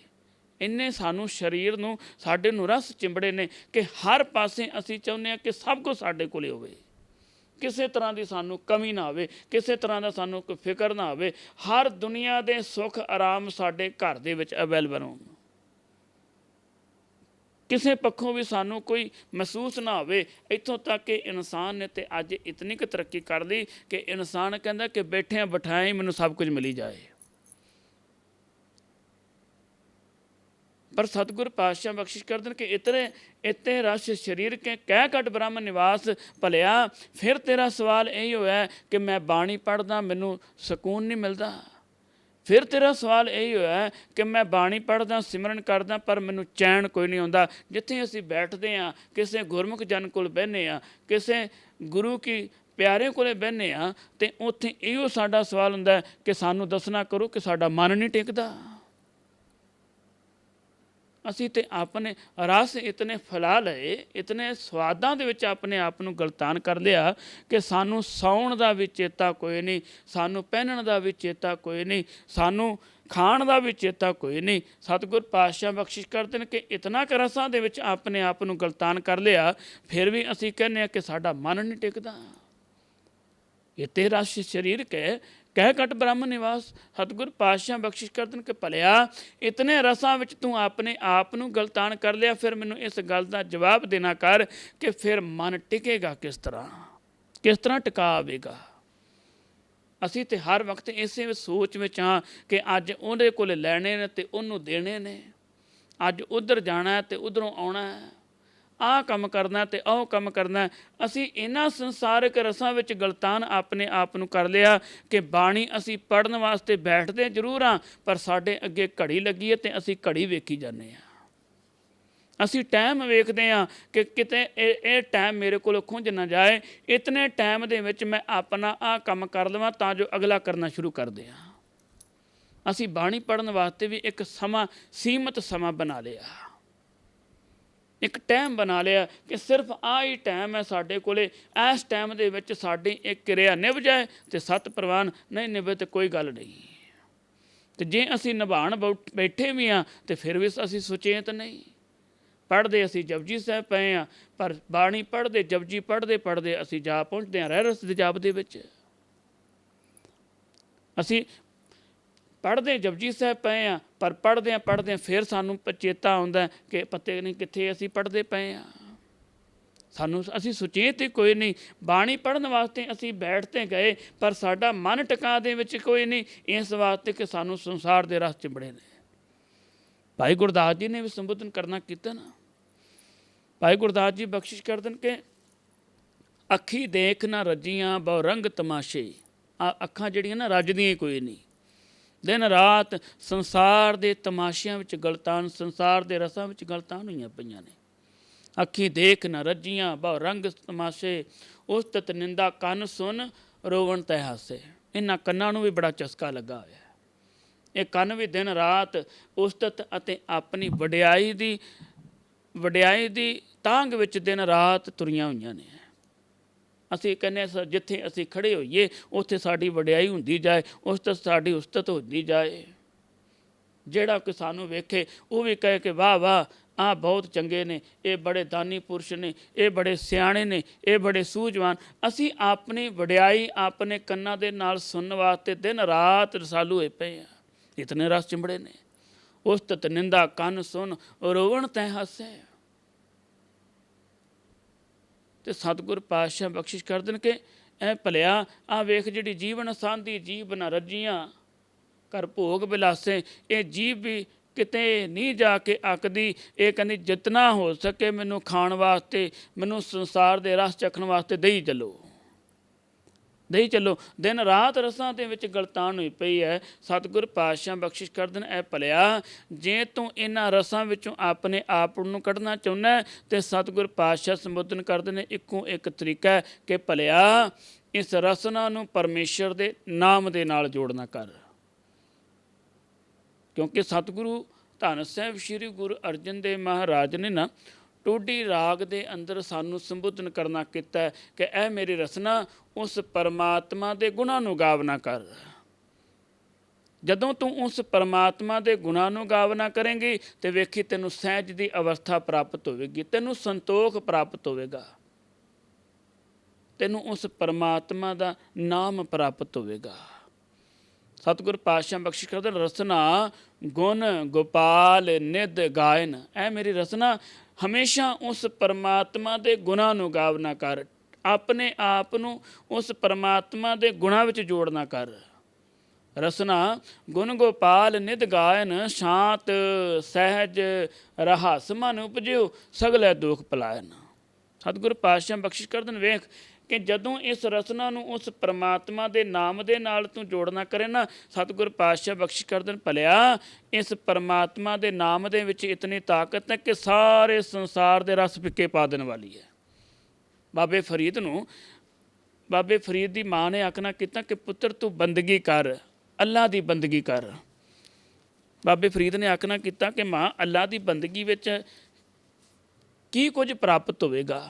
ਇੰਨੇ ਸਾਨੂੰ ਸਰੀਰ ਨੂੰ ਸਾਡੇ ਨੂੰ ਰਸ ਚਿੰਬੜੇ ਨੇ ਕਿ ਹਰ ਪਾਸੇ ਅਸੀਂ ਚਾਹੁੰਦੇ ਹਾਂ ਕਿ ਸਭ ਕੁਝ ਸਾਡੇ ਕੋਲੇ ਹੋਵੇ, ਕਿਸੇ ਤਰ੍ਹਾਂ ਦੀ ਸਾਨੂੰ ਕਮੀ ਨਾ ਹੋਵੇ, ਕਿਸੇ ਤਰ੍ਹਾਂ ਦਾ ਸਾਨੂੰ ਕੋਈ ਫਿਕਰ ਨਾ ਹੋਵੇ। ਹਰ ਦੁਨੀਆ ਦੇ ਸੁੱਖ ਆਰਾਮ ਸਾਡੇ ਘਰ ਦੇ ਵਿੱਚ ਅਵੇਲੇਬਲ ਹੋਣ, ਕਿਸੇ ਪੱਖੋਂ ਵੀ ਸਾਨੂੰ ਕੋਈ ਮਹਿਸੂਸ ਨਾ ਹੋਵੇ। ਇੱਥੋਂ ਤੱਕ ਕਿ ਇਨਸਾਨ ਨੇ ਤੇ ਅੱਜ ਇਤਨੀ ਕੁ ਤਰੱਕੀ ਕਰ ਲਈ ਕਿ ਇਨਸਾਨ ਕਹਿੰਦਾ ਕਿ ਬੈਠਿਆਂ ਬਿਠਾਇਆ ਹੀ ਮੈਨੂੰ ਸਭ ਕੁਝ ਮਿਲੀ ਜਾਏ। ਪਰ ਸਤਿਗੁਰ ਪਾਤਸ਼ਾਹ ਬਖਸ਼ਿਸ਼ ਕਰਦੇ ਨੇ ਕਿ ਇਤੇ ਰਸ ਸਰੀਰ ਕੇ ਕਹਿ ਘਟ ਬ੍ਰਹਮ ਨਿਵਾਸ, ਭਲਿਆ ਫਿਰ ਤੇਰਾ ਸਵਾਲ ਇਹੀ ਹੋਇਆ ਕਿ ਮੈਂ ਬਾਣੀ ਪੜ੍ਹਦਾ ਮੈਨੂੰ ਸਕੂਨ ਨਹੀਂ ਮਿਲਦਾ। ਫਿਰ ਤੇਰਾ ਸਵਾਲ ਇਹੀ ਹੋਇਆ ਕਿ ਮੈਂ ਬਾਣੀ ਪੜ੍ਹਦਾ ਸਿਮਰਨ ਕਰਦਾ ਪਰ ਮੈਨੂੰ ਚੈਨ ਕੋਈ ਨਹੀਂ ਆਉਂਦਾ। ਜਿੱਥੇ ਅਸੀਂ ਬੈਠਦੇ ਹਾਂ, ਕਿਸੇ ਗੁਰਮੁਖ ਜਨ ਕੋਲ ਬਹਿੰਦੇ ਹਾਂ, ਕਿਸੇ ਗੁਰੂ ਕੀ ਪਿਆਰੇ ਕੋਲੇ ਬਹਿੰਦੇ ਹਾਂ, ਅਤੇ ਉੱਥੇ ਇਹੋ ਸਾਡਾ ਸਵਾਲ ਹੁੰਦਾ ਕਿ ਸਾਨੂੰ ਦੱਸਣਾ ਕਰੋ ਕਿ ਸਾਡਾ ਮਨ ਨਹੀਂ ਟਿਕਦਾ। ਅਸੀਂ ਤੇ ਆਪਣੇ ਰਸ ਇਤਨੇ ਫੈਲਾ ਲਏ, ਇਤਨੇ ਸਵਾਦਾਂ ਦੇ ਵਿੱਚ ਆਪਣੇ ਆਪ ਨੂੰ ਗਲਤਾਨ ਕਰ ਲਿਆ ਕਿ ਸਾਨੂੰ ਸੌਣ ਦਾ ਵੀ ਚੇਤਾ ਕੋਈ ਨਹੀਂ, ਸਾਨੂੰ ਪਹਿਨਣ ਦਾ ਵੀ ਚੇਤਾ ਕੋਈ ਨਹੀਂ, ਸਾਨੂੰ ਖਾਣ ਦਾ ਵੀ ਚੇਤਾ ਕੋਈ ਨਹੀਂ। ਸਤਿਗੁਰ ਪਾਤਸ਼ਾਹ ਬਖਸ਼ਿਸ਼ ਕਰਦੇ ਨੇ ਕਿ ਇਤਨਾ ਕੁ ਰਸਾਂ ਦੇ ਵਿੱਚ ਆਪਣੇ ਆਪ ਨੂੰ ਗਲਤਾਨ ਕਰ ਲਿਆ, ਫਿਰ ਵੀ ਅਸੀਂ ਕਹਿੰਦੇ ਹਾਂ ਕਿ ਸਾਡਾ ਮਨ ਨਹੀਂ ਟਿਕਦਾ। ਇਤੇ ਰਸ ਸਰੀਰ ਕਹਿ ਘਟ ਬ੍ਰਹਮ ਨਿਵਾਸ। ਸਤਿਗੁਰ ਪਾਤਸ਼ਾਹ ਬਖਸ਼ਿਸ਼ ਕਰਦੇ ਨੇ ਕਿ ਭਲਿਆ ਇਤਨੇ ਰਸਾਂ ਵਿੱਚ ਤੂੰ ਆਪਣੇ ਆਪ ਨੂੰ ਗਲਤਾਨ ਕਰ ਲਿਆ, ਫਿਰ ਮੈਨੂੰ ਇਸ ਗੱਲ ਦਾ ਜਵਾਬ ਦੇਣਾ ਕਰ ਕਿ ਫਿਰ ਮਨ ਟਿਕੇਗਾ ਕਿਸ ਤਰ੍ਹਾਂ ਟਿਕਾ ਆਵੇਗਾ। ਅਸੀਂ ਤੇ ਹਰ ਵਕਤ ਇਸੇ ਸੋਚ ਵਿੱਚ ਹਾਂ ਕਿ ਅੱਜ ਉਹਦੇ ਕੋਲ ਲੈਣੇ ਨੇ ਤੇ ਉਹਨੂੰ ਦੇਣੇ ਨੇ, ਅੱਜ ਉੱਧਰ ਜਾਣਾ ਤੇ ਉੱਧਰੋਂ ਆਉਣਾ, ਆਹ ਕੰਮ ਕਰਨਾ ਤੇ ਉਹ ਕੰਮ ਕਰਨਾ। ਅਸੀਂ ਇਹਨਾਂ ਸੰਸਾਰਿਕ ਰਸਾਂ ਵਿੱਚ ਗਲਤਾਨ ਆਪਣੇ ਆਪ ਨੂੰ ਕਰ ਲਿਆ ਕਿ ਬਾਣੀ ਅਸੀਂ ਪੜ੍ਹਨ ਵਾਸਤੇ ਬੈਠਦੇ ਜ਼ਰੂਰ ਹਾਂ, ਪਰ ਸਾਡੇ ਅੱਗੇ ਘੜੀ ਲੱਗੀ ਹੈ ਤੇ ਅਸੀਂ ਘੜੀ ਵੇਖੀ ਜਾਂਦੇ ਹਾਂ। ਅਸੀਂ ਟਾਈਮ ਵੇਖਦੇ ਹਾਂ ਕਿ ਕਿਤੇ ਇਹ ਟਾਈਮ ਮੇਰੇ ਕੋਲੋਂ ਖੁੰਝ ਨਾ ਜਾਏ, ਇਤਨੇ ਟਾਈਮ ਦੇ ਵਿੱਚ ਮੈਂ ਆਪਣਾ ਆਹ ਕੰਮ ਕਰ ਲਵਾਂ ਤਾਂ ਜੋ ਅਗਲਾ ਕਰਨਾ ਸ਼ੁਰੂ ਕਰਦੇ ਹਾਂ। ਅਸੀਂ ਬਾਣੀ ਪੜ੍ਹਨ ਵਾਸਤੇ ਵੀ ਇੱਕ ਸਮਾਂ, ਸੀਮਤ ਸਮਾਂ ਬਣਾ ਲਿਆ, ਇੱਕ ਟਾਈਮ ਬਣਾ ਲਿਆ ਕਿ ਸਿਰਫ ਆਹ ਹੀ ਟਾਈਮ ਹੈ ਸਾਡੇ ਕੋਲੇ, ਇਸ ਟਾਈਮ ਦੇ ਵਿੱਚ ਸਾਡੀ ਇੱਕ ਕਿਰਿਆ ਨਿਭ ਜਾਏ ਤੇ ਸਤ ਪ੍ਰਵਾਨ, ਨਹੀਂ ਨਿਭੇ ਤੇ ਕੋਈ ਗੱਲ ਨਹੀਂ। ਤੇ ਜੇ ਅਸੀਂ ਨਿਭਾਉਣ ਬੈਠੇ ਵੀ ਹਾਂ ਤੇ ਫਿਰ ਵੀ ਅਸੀਂ ਸੁਚੇਤ ਨਹੀਂ। ਪੜ੍ਹਦੇ ਅਸੀਂ ਜਪਜੀ ਸਾਹਿਬ ਪਏ ਹਾਂ, ਪਰ ਬਾਣੀ ਪੜ੍ਹਦੇ ਜਪਜੀ ਪੜ੍ਹਦੇ ਅਸੀਂ ਜਾ ਪਹੁੰਚਦੇ ਹਾਂ ਰਹਿ ਰਸ ਦੇ ਜਾਪ ਦੇ ਵਿੱਚ। ਅਸੀਂ ਪੜ੍ਹਦੇ ਜਪਜੀ ਸਾਹਿਬ ਪਏ ਹਾਂ, ਪਰ ਪੜ੍ਹਦਿਆਂ ਫਿਰ ਸਾਨੂੰ ਚੇਤਾ ਆਉਂਦਾ ਕਿ ਪਤਾ ਨਹੀਂ ਕਿੱਥੇ ਅਸੀਂ ਪੜ੍ਹਦੇ ਪਏ ਹਾਂ। ਅਸੀਂ ਸੁਚੇਤ ਹੀ ਕੋਈ ਨਹੀਂ। ਬਾਣੀ ਪੜ੍ਹਨ ਵਾਸਤੇ ਅਸੀਂ ਬੈਠ ਤੇ ਗਏ, ਪਰ ਸਾਡਾ ਮਨ ਟਿਕਾ ਦੇ ਵਿੱਚ ਕੋਈ ਨਹੀਂ, ਇਸ ਵਾਸਤੇ ਕਿ ਸਾਨੂੰ ਸੰਸਾਰ ਦੇ ਰਸ ਚਿੰਬੜੇ ਨੇ। ਭਾਈ ਗੁਰਦਾਸ ਜੀ ਨੇ ਵੀ ਸੰਬੋਧਨ ਕਰਨਾ ਕੀਤਾ ਨਾ। ਭਾਈ ਗੁਰਦਾਸ ਜੀ ਬਖਸ਼ਿਸ਼ ਕਰਦੇ ਨੇ ਕਿ ਅੱਖੀ ਦੇਖ ਨਾ ਰੱਜੀਆਂ ਬਹੁ ਰੰਗ ਤਮਾਸ਼ੇ। ਅੱਖਾਂ ਜਿਹੜੀਆਂ ਨਾ ਰੱਜਦੀਆਂ ਹੀ ਕੋਈ ਨਹੀਂ, ਦਿਨ ਰਾਤ ਸੰਸਾਰ ਦੇ ਤਮਾਸ਼ਿਆਂ ਵਿੱਚ ਗਲਤਾਨ, ਸੰਸਾਰ ਦੇ ਰਸਾਂ ਵਿੱਚ ਗਲਤਾਨ ਹੋਈਆਂ ਪਈਆਂ ਨੇ। ਅੱਖੀ ਦੇਖ ਨਾ ਰੱਜੀਆਂ ਬਹੁ ਰੰਗ ਤਮਾਸ਼ੇ, ਉਸਤਤ ਨਿੰਦਾ ਕੰਨ ਸੁਣ ਰੋਵਣ ਤੈ ਹਾਸੇ। ਇਹਨਾਂ ਕੰਨਾਂ ਨੂੰ ਵੀ ਬੜਾ ਚਸਕਾ ਲੱਗਾ ਹੋਇਆ। ਇਹ ਕੰਨ ਵੀ ਦਿਨ ਰਾਤ ਉਸਤਤ ਅਤੇ ਆਪਣੀ ਵਡਿਆਈ ਦੀ ਤਾਂਘ ਵਿੱਚ ਦਿਨ ਰਾਤ ਤੁਰੀਆਂ ਹੋਈਆਂ ਨੇ। ਅਸੀਂ ਕਹਿੰਦੇ ਹਾਂ ਜਿੱਥੇ ਅਸੀਂ ਖੜ੍ਹੇ ਹੋਈਏ ਉੱਥੇ ਸਾਡੀ ਵਡਿਆਈ ਹੁੰਦੀ ਜਾਏ, ਸਾਡੀ ਉਸਤਤ ਹੁੰਦੀ ਜਾਏ। ਜਿਹੜਾ ਕਿ ਸਾਨੂੰ ਵੇਖੇ ਉਹ ਵੀ ਕਹੇ ਕਿ ਵਾਹ ਵਾਹ, ਆਹ ਬਹੁਤ ਚੰਗੇ ਨੇ, ਇਹ ਬੜੇ ਦਾਨੀ ਪੁਰਸ਼ ਨੇ, ਇਹ ਬੜੇ ਸਿਆਣੇ ਨੇ, ਇਹ ਬੜੇ ਸੂਝਵਾਨ। ਅਸੀਂ ਆਪਣੀ ਵਡਿਆਈ ਆਪਣੇ ਕੰਨਾਂ ਦੇ ਨਾਲ ਸੁਣਨ ਵਾਸਤੇ ਦਿਨ ਰਾਤ ਰਸਾਲੂ ਹੋਏ ਪਏ ਹਾਂ। ਇਤਨੇ ਰਸ ਚਿੰਬੜੇ ਨੇ। ਉਸਤਤ ਨਿੰਦਾ ਕੰਨ ਸੁਣ ਰੋਵਣ ਤੈ ਹਾਸੇ। ਤੇ ਸਤਿਗੁਰ ਪਾਤਸ਼ਾਹ ਬਖਸ਼ਿਸ਼ ਕਰਦੇ ਨੇ ਕਿ ਇਹ ਭਲਿਆ ਆਹ ਵੇਖ ਜਿਹੜੀ ਜੀਵਨ ਸਾਂਦੀ ਜੀਭ ਨਾ ਰੱਜੀਆਂ ਕਰ ਭੋਗ ਬਿਲਾਸੇ। ਇਹ ਜੀਭ ਵੀ ਕਿਤੇ ਨਹੀਂ ਜਾ ਕੇ ਅੱਕਦੀ। ਇਹ ਕਹਿੰਦੀ ਜਿਤਨਾ ਹੋ ਸਕੇ ਮੈਨੂੰ ਖਾਣ ਵਾਸਤੇ, ਮੈਨੂੰ ਸੰਸਾਰ ਦੇ ਰਸ ਚੱਖਣ ਵਾਸਤੇ ਦੇਈ ਚੱਲੋ। ਦਿਨ ਰਾਤ ਰਸਾਂ ਦੇ ਵਿੱਚ ਗਲਤਾਨ ਹੋਈ ਪਈ ਹੈ। ਸਤਿਗੁਰ ਪਾਤਸ਼ਾਹ ਬਖਸ਼ਿਸ਼ ਕਰਦੇ ਨੇ ਇਹ ਭਲਿਆ ਜੇ ਤੂੰ ਇਹਨਾਂ ਰਸਾਂ ਵਿੱਚੋਂ ਆਪਣੇ ਆਪ ਨੂੰ ਕੱਢਣਾ ਚਾਹੁੰਦਾ ਤੇ ਸਤਿਗੁਰ ਪਾਤਸ਼ਾਹ ਸੰਬੋਧਨ ਕਰਦੇ ਨੇ ਇੱਕੋ ਇੱਕ ਤਰੀਕਾ ਹੈ ਕਿ ਭਲਿਆ ਇਸ ਰਸਨਾ ਨੂੰ ਪਰਮੇਸ਼ਰ ਦੇ ਨਾਮ ਦੇ ਨਾਲ ਜੋੜਨਾ ਕਰ। ਕਿਉਂਕਿ ਸਤਿਗੁਰੂ ਧੰਨ ਸਾਹਿਬ ਸ਼੍ਰੀ ਗੁਰੂ ਅਰਜਨ ਦੇਵ ਮਹਾਰਾਜ ਨੇ ਨਾ ਟੋਡੀ ਰਾਗ ਦੇ ਅੰਦਰ ਸਾਨੂੰ ਸੰਬੋਧਨ ਕਰਨਾ ਕੀਤਾ ਹੈ ਕਿ ਇਹ ਮੇਰੀ ਰਸਨਾ ਉਸ ਪਰਮਾਤਮਾ ਦੇ ਗੁਣਾਂ ਨੂੰ ਗਾਵਨਾ ਕਰ। ਜਦੋਂ ਤੂੰ ਉਸ ਪਰਮਾਤਮਾ ਦੇ ਗੁਣਾਂ ਨੂੰ ਗਾਵਨਾ ਕਰੇਂਗੀ ਤੇ ਵੇਖੀ ਤੈਨੂੰ ਸਹਿਜ ਦੀ ਅਵਸਥਾ ਪ੍ਰਾਪਤ ਹੋਵੇਗੀ, ਤੈਨੂੰ ਸੰਤੋਖ ਪ੍ਰਾਪਤ ਹੋਵੇਗਾ, ਤੈਨੂੰ ਉਸ ਪਰਮਾਤਮਾ ਦਾ ਨਾਮ ਪ੍ਰਾਪਤ ਹੋਵੇਗਾ। ਸਤਿਗੁਰ ਪਾਤਸ਼ਾਹ ਬਖਸ਼ਿਸ਼ ਕਰਦੇ ਰਸਨਾ ਗੁਣ ਗੋਪਾਲ ਨਿਧ ਗਾਇਨ। ਐ ਮੇਰੀ ਰਸਨਾ ਹਮੇਸ਼ਾ ਉਸ ਪਰਮਾਤਮਾ ਦੇ ਗੁਣਾਂ ਨੂੰ ਗਾਵਨਾ ਕਰ, ਆਪਣੇ ਆਪ ਨੂੰ ਉਸ ਪਰਮਾਤਮਾ ਦੇ ਗੁਣਾਂ ਵਿੱਚ ਜੋੜਨਾ ਕਰ। ਰਸਨਾ ਗੁਣ ਗੋਪਾਲ ਨਿਧ ਗਾਇਨ ਸ਼ਾਂਤ ਸਹਿਜ ਰਹੱਸ ਮਨ ਉਪਜਿਓ ਸਗਲੇ ਦੁਖ ਪਲਾਇਨ। ਸਤਿਗੁਰ ਪਾਤਸ਼ਾਹ ਬਖਸ਼ਿਸ਼ ਕਰਦੇ ਨੇ ਵੇਖ ਕਿ ਜਦੋਂ ਇਸ ਰਸਨਾ ਨੂੰ ਉਸ ਪਰਮਾਤਮਾ ਦੇ ਨਾਮ ਦੇ ਨਾਲ ਤੂੰ ਜੋੜਨਾ ਕਰੇ ਨਾ, ਸਤਿਗੁਰ ਪਾਤਸ਼ਾਹ ਬਖਸ਼ਿਸ਼ ਕਰਦੇ ਨੇ ਭਲਿਆ ਇਸ ਪਰਮਾਤਮਾ ਦੇ ਨਾਮ ਦੇ ਵਿੱਚ ਇਤਨੀ ਤਾਕਤ ਹੈ ਕਿ ਸਾਰੇ ਸੰਸਾਰ ਦੇ ਰਸ ਫਿੱਕੇ ਪਾ ਦੇਣ ਵਾਲੀ ਹੈ। ਬਾਬੇ ਫਰੀਦ ਦੀ ਮਾਂ ਨੇ ਆਖਣਾ ਕੀਤਾ ਕਿ ਪੁੱਤਰ ਤੂੰ ਬੰਦਗੀ ਕਰ, ਅੱਲਾ ਦੀ ਬੰਦਗੀ ਕਰ। ਬਾਬੇ ਫਰੀਦ ਨੇ ਆਖਣਾ ਕੀਤਾ ਕਿ ਮਾਂ ਅੱਲਾ ਦੀ ਬੰਦਗੀ ਵਿੱਚ ਕੀ ਕੁਝ ਪ੍ਰਾਪਤ ਹੋਵੇਗਾ,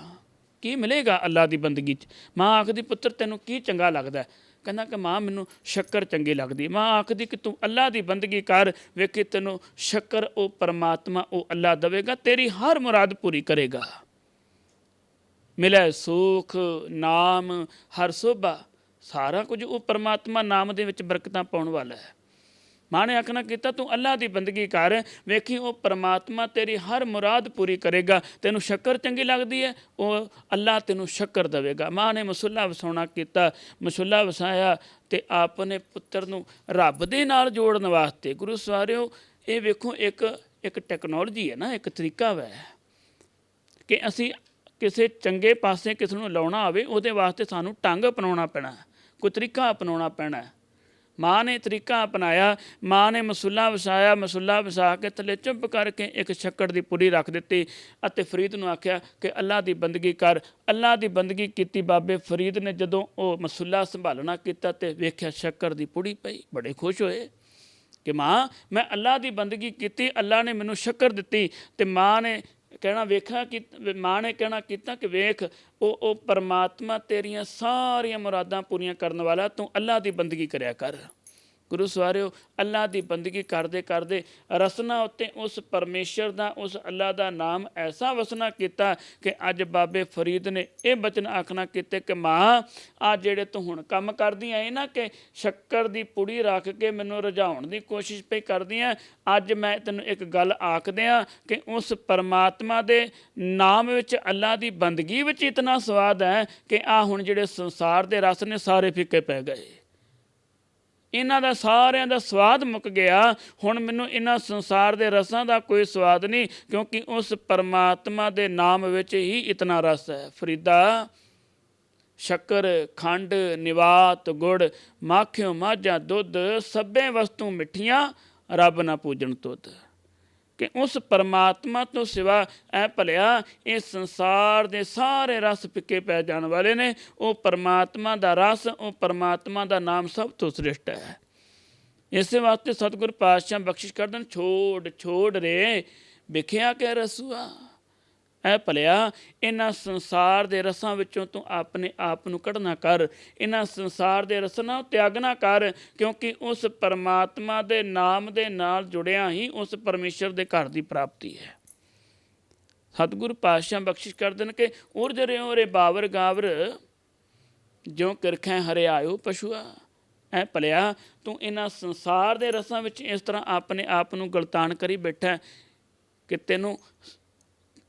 ਕੀ ਮਿਲੇਗਾ ਅੱਲਾ ਦੀ ਬੰਦਗੀ 'ਚ। ਮਾਂ ਆਖਦੀ ਪੁੱਤਰ ਤੈਨੂੰ ਕੀ ਚੰਗਾ ਲੱਗਦਾ? ਕਹਿੰਦਾ ਕਿ ਮਾਂ ਮੈਨੂੰ ਸ਼ੱਕਰ ਚੰਗੀ ਲੱਗਦੀ। ਮਾਂ ਆਖਦੀ ਕਿ ਤੂੰ ਅੱਲਾ ਦੀ ਬੰਦਗੀ ਕਰ, ਵੇਖੀ ਤੈਨੂੰ ਸ਼ੱਕਰ ਉਹ ਪਰਮਾਤਮਾ ਉਹ ਅੱਲਾ ਦੇਵੇਗਾ, ਤੇਰੀ ਹਰ ਮੁਰਾਦ ਪੂਰੀ ਕਰੇਗਾ। ਮਿਲੇ ਸੁਖ ਨਾਮ ਹਰ ਸੋਭਾ, ਸਾਰਾ ਕੁਝ ਉਹ ਪਰਮਾਤਮਾ ਨਾਮ ਦੇ ਵਿੱਚ ਬਰਕਤਾਂ ਪਾਉਣ ਵਾਲਾ ਹੈ। ਮਾਂ ਨੇ ਆਖਣਾ ਕੀਤਾ ਤੂੰ ਅੱਲਾ ਦੀ ਬੰਦਗੀ ਕਰ, ਵੇਖੀ ਉਹ ਪਰਮਾਤਮਾ ਤੇਰੀ ਹਰ ਮੁਰਾਦ ਪੂਰੀ ਕਰੇਗਾ। ਤੈਨੂੰ ਸ਼ੱਕਰ ਚੰਗੀ ਲੱਗਦੀ ਹੈ, ਉਹ ਅੱਲਾ ਤੈਨੂੰ ਸ਼ੱਕਰ ਦੇਵੇਗਾ। ਮਾਂ ਨੇ ਮਸੁੱਲਾ ਵਸਾਉਣਾ ਕੀਤਾ, ਮਸੁੱਲਾ ਵਸਾਇਆ ਤੇ ਆਪਣੇ ਪੁੱਤਰ ਨੂੰ ਰੱਬ ਦੇ ਨਾਲ ਜੋੜਨ ਵਾਸਤੇ। ਗੁਰੂ ਸਵਾਰਿਓ ਇਹ ਵੇਖੋ ਇੱਕ ਟੈਕਨੋਲੋਜੀ ਹੈ ਨਾ, ਇੱਕ ਤਰੀਕਾ ਵੈ ਕਿ ਅਸੀਂ ਕਿਸੇ ਚੰਗੇ ਪਾਸੇ ਕਿਸ ਨੂੰ ਲਾਉਣਾ ਹੋਵੇ ਉਹਦੇ ਵਾਸਤੇ ਸਾਨੂੰ ਢੰਗ ਅਪਣਾਉਣਾ ਪੈਣਾ, ਕੋਈ ਤਰੀਕਾ ਅਪਣਾਉਣਾ ਪੈਣਾ। ਮਾਂ ਨੇ ਤਰੀਕਾ ਅਪਣਾਇਆ, ਮਾਂ ਨੇ ਮਸੁੱਲਾ ਵਸਾਇਆ, ਮਸੁੱਲਾ ਵਸਾ ਕੇ ਥੱਲੇ ਚੁੱਪ ਕਰਕੇ ਇੱਕ ਸ਼ੱਕਰ ਦੀ ਪੁੜੀ ਰੱਖ ਦਿੱਤੀ ਅਤੇ ਫਰੀਦ ਨੂੰ ਆਖਿਆ ਕਿ ਅੱਲਾ ਦੀ ਬੰਦਗੀ ਕਰ। ਅੱਲਾ ਦੀ ਬੰਦਗੀ ਕੀਤੀ। ਬਾਬੇ ਫਰੀਦ ਨੇ ਜਦੋਂ ਉਹ ਮਸੁੱਲਾ ਸੰਭਾਲਣਾ ਕੀਤਾ ਤੇ ਵੇਖਿਆ ਸ਼ੱਕਰ ਦੀ ਪੁੜੀ ਪਈ, ਬੜੇ ਖੁਸ਼ ਹੋਏ ਕਿ ਮਾਂ ਮੈਂ ਅੱਲਾ ਦੀ ਬੰਦਗੀ ਕੀਤੀ, ਅੱਲਾ ਨੇ ਮੈਨੂੰ ਸ਼ੱਕਰ ਦਿੱਤੀ। ਤੇ ਮਾਂ ਨੇ ਕਹਿਣਾ ਵੇਖਿਆ ਕਿ ਮਾਂ ਨੇ ਕਹਿਣਾ ਕੀਤਾ ਕਿ ਵੇਖ ਉਹ ਪਰਮਾਤਮਾ ਤੇਰੀਆਂ ਸਾਰੀਆਂ ਮੁਰਾਦਾਂ ਪੂਰੀਆਂ ਕਰਨ ਵਾਲਾ, ਤੂੰ ਅੱਲਾ ਦੀ ਬੰਦਗੀ ਕਰਿਆ ਕਰ। ਗੁਰੂ ਸਵਾਰਿਓ ਅੱਲਾ ਦੀ ਬੰਦਗੀ ਕਰਦੇ ਕਰਦੇ ਰਸਨਾ ਉੱਤੇ ਉਸ ਪਰਮੇਸ਼ਰ ਦਾ ਉਸ ਅੱਲਾ ਦਾ ਨਾਮ ਐਸਾ ਵਸਣਾ ਕੀਤਾ ਕਿ ਅੱਜ ਬਾਬੇ ਫਰੀਦ ਨੇ ਇਹ ਬਚਨ ਆਖਣਾ ਕੀਤੇ ਕਿ ਮਾਂ ਆ ਜਿਹੜੇ ਤੂੰ ਹੁਣ ਕੰਮ ਕਰਦੀ ਆਏ ਨਾ ਕਿ ਸ਼ੱਕਰ ਦੀ ਪੁੜੀ ਰੱਖ ਕੇ ਮੈਨੂੰ ਰਝਾਉਣ ਦੀ ਕੋਸ਼ਿਸ਼ ਪਈ ਕਰਦੀ ਆ, ਅੱਜ ਮੈਂ ਤੈਨੂੰ ਇੱਕ ਗੱਲ ਆਖਦੇ ਆ ਕਿ ਉਸ ਪਰਮਾਤਮਾ ਦੇ ਨਾਮ ਵਿੱਚ ਅੱਲਾ ਦੀ ਬੰਦਗੀ ਵਿੱਚ ਇਤਨਾ ਸਵਾਦ ਹੈ ਕਿ ਆ ਹੁਣ ਜਿਹੜੇ ਸੰਸਾਰ ਦੇ ਰਸ ਨੇ ਸਾਰੇ ਫਿੱਕੇ ਪੈ ਗਏ, ਇਹਨਾਂ ਦਾ ਸਾਰਿਆਂ ਦਾ ਸਵਾਦ ਮੁੱਕ ਗਿਆ। ਹੁਣ ਮੈਨੂੰ ਇਹਨਾਂ ਸੰਸਾਰ ਦੇ ਰਸਾਂ ਦਾ ਕੋਈ ਸਵਾਦ ਨਹੀਂ, ਕਿਉਂਕਿ ਉਸ ਪਰਮਾਤਮਾ ਦੇ ਨਾਮ ਵਿੱਚ ਹੀ ਇਤਨਾ ਰਸ ਹੈ। ਫਰੀਦਾ ਸ਼ੱਕਰ ਖੰਡ ਨਿਵਾਤ ਗੁੜ ਮਾਖਿਓ ਮਾਝਾਂ ਦੁੱਧ ਸਭੇ ਵਸਤੂ ਮਿੱਠੀਆਂ ਰੱਬ ਨਾ ਪੂਜਣ ਤੁਧ। ਕਿ ਉਸ ਪਰਮਾਤਮਾ ਤੋਂ ਸਿਵਾ ਐ ਭਲਿਆ ਇਹ ਸੰਸਾਰ ਦੇ ਸਾਰੇ ਰਸ ਫਿੱਕੇ ਪੈ ਜਾਣ ਵਾਲੇ ਨੇ। ਉਹ ਪਰਮਾਤਮਾ ਦਾ ਰਸ, ਉਹ ਪਰਮਾਤਮਾ ਦਾ ਨਾਮ ਸਭ ਤੋਂ ਸ੍ਰੇਸ਼ਟ ਹੈ। ਇਸੇ ਵਾਸਤੇ ਸਤਿਗੁਰ ਪਾਤਸ਼ਾਹ ਬਖਸ਼ਿਸ਼ ਕਰਦੇ ਛੋੜ ਛੋੜ ਰੇ ਵਿਖਿਆ ਕੇ ਰਸੂਆ। ਐ ਭਲਿਆ ਇਹਨਾਂ ਸੰਸਾਰ ਦੇ ਰਸਾਂ ਵਿੱਚੋਂ ਤੂੰ ਆਪਣੇ ਆਪ ਨੂੰ ਕੱਢਣਾ ਕਰ, ਇਹਨਾਂ ਸੰਸਾਰ ਦੇ ਰਸ ਨੂੰ ਤਿਆਗਣਾ ਕਰ, ਕਿਉਂਕਿ ਉਸ ਪਰਮਾਤਮਾ ਦੇ ਨਾਮ ਦੇ ਨਾਲ ਜੁੜਿਆ ਹੀ ਉਸ ਪਰਮੇਸ਼ਰ ਦੇ ਘਰ ਦੀ ਪ੍ਰਾਪਤੀ ਹੈ। ਸਤਿਗੁਰੂ ਪਾਤਸ਼ਾਹ ਬਖਸ਼ਿਸ਼ ਕਰਦੇ ਨੇ ਕਿ ਉਰਜ ਰਿਓ ਰੇ ਬਾਵਰ ਗਾਵਰ ਜਿਉ ਕਿਰਖੈ ਹਰਿਆਇਓ ਪਸ਼ੂਆ। ਐ ਭਲਿਆ ਤੂੰ ਇਹਨਾਂ ਸੰਸਾਰ ਦੇ ਰਸਾਂ ਵਿੱਚ ਇਸ ਤਰ੍ਹਾਂ ਆਪਣੇ ਆਪ ਨੂੰ ਗਲਤਾਨ ਕਰੀ ਬੈਠਾ ਕਿ ਤੈਨੂੰ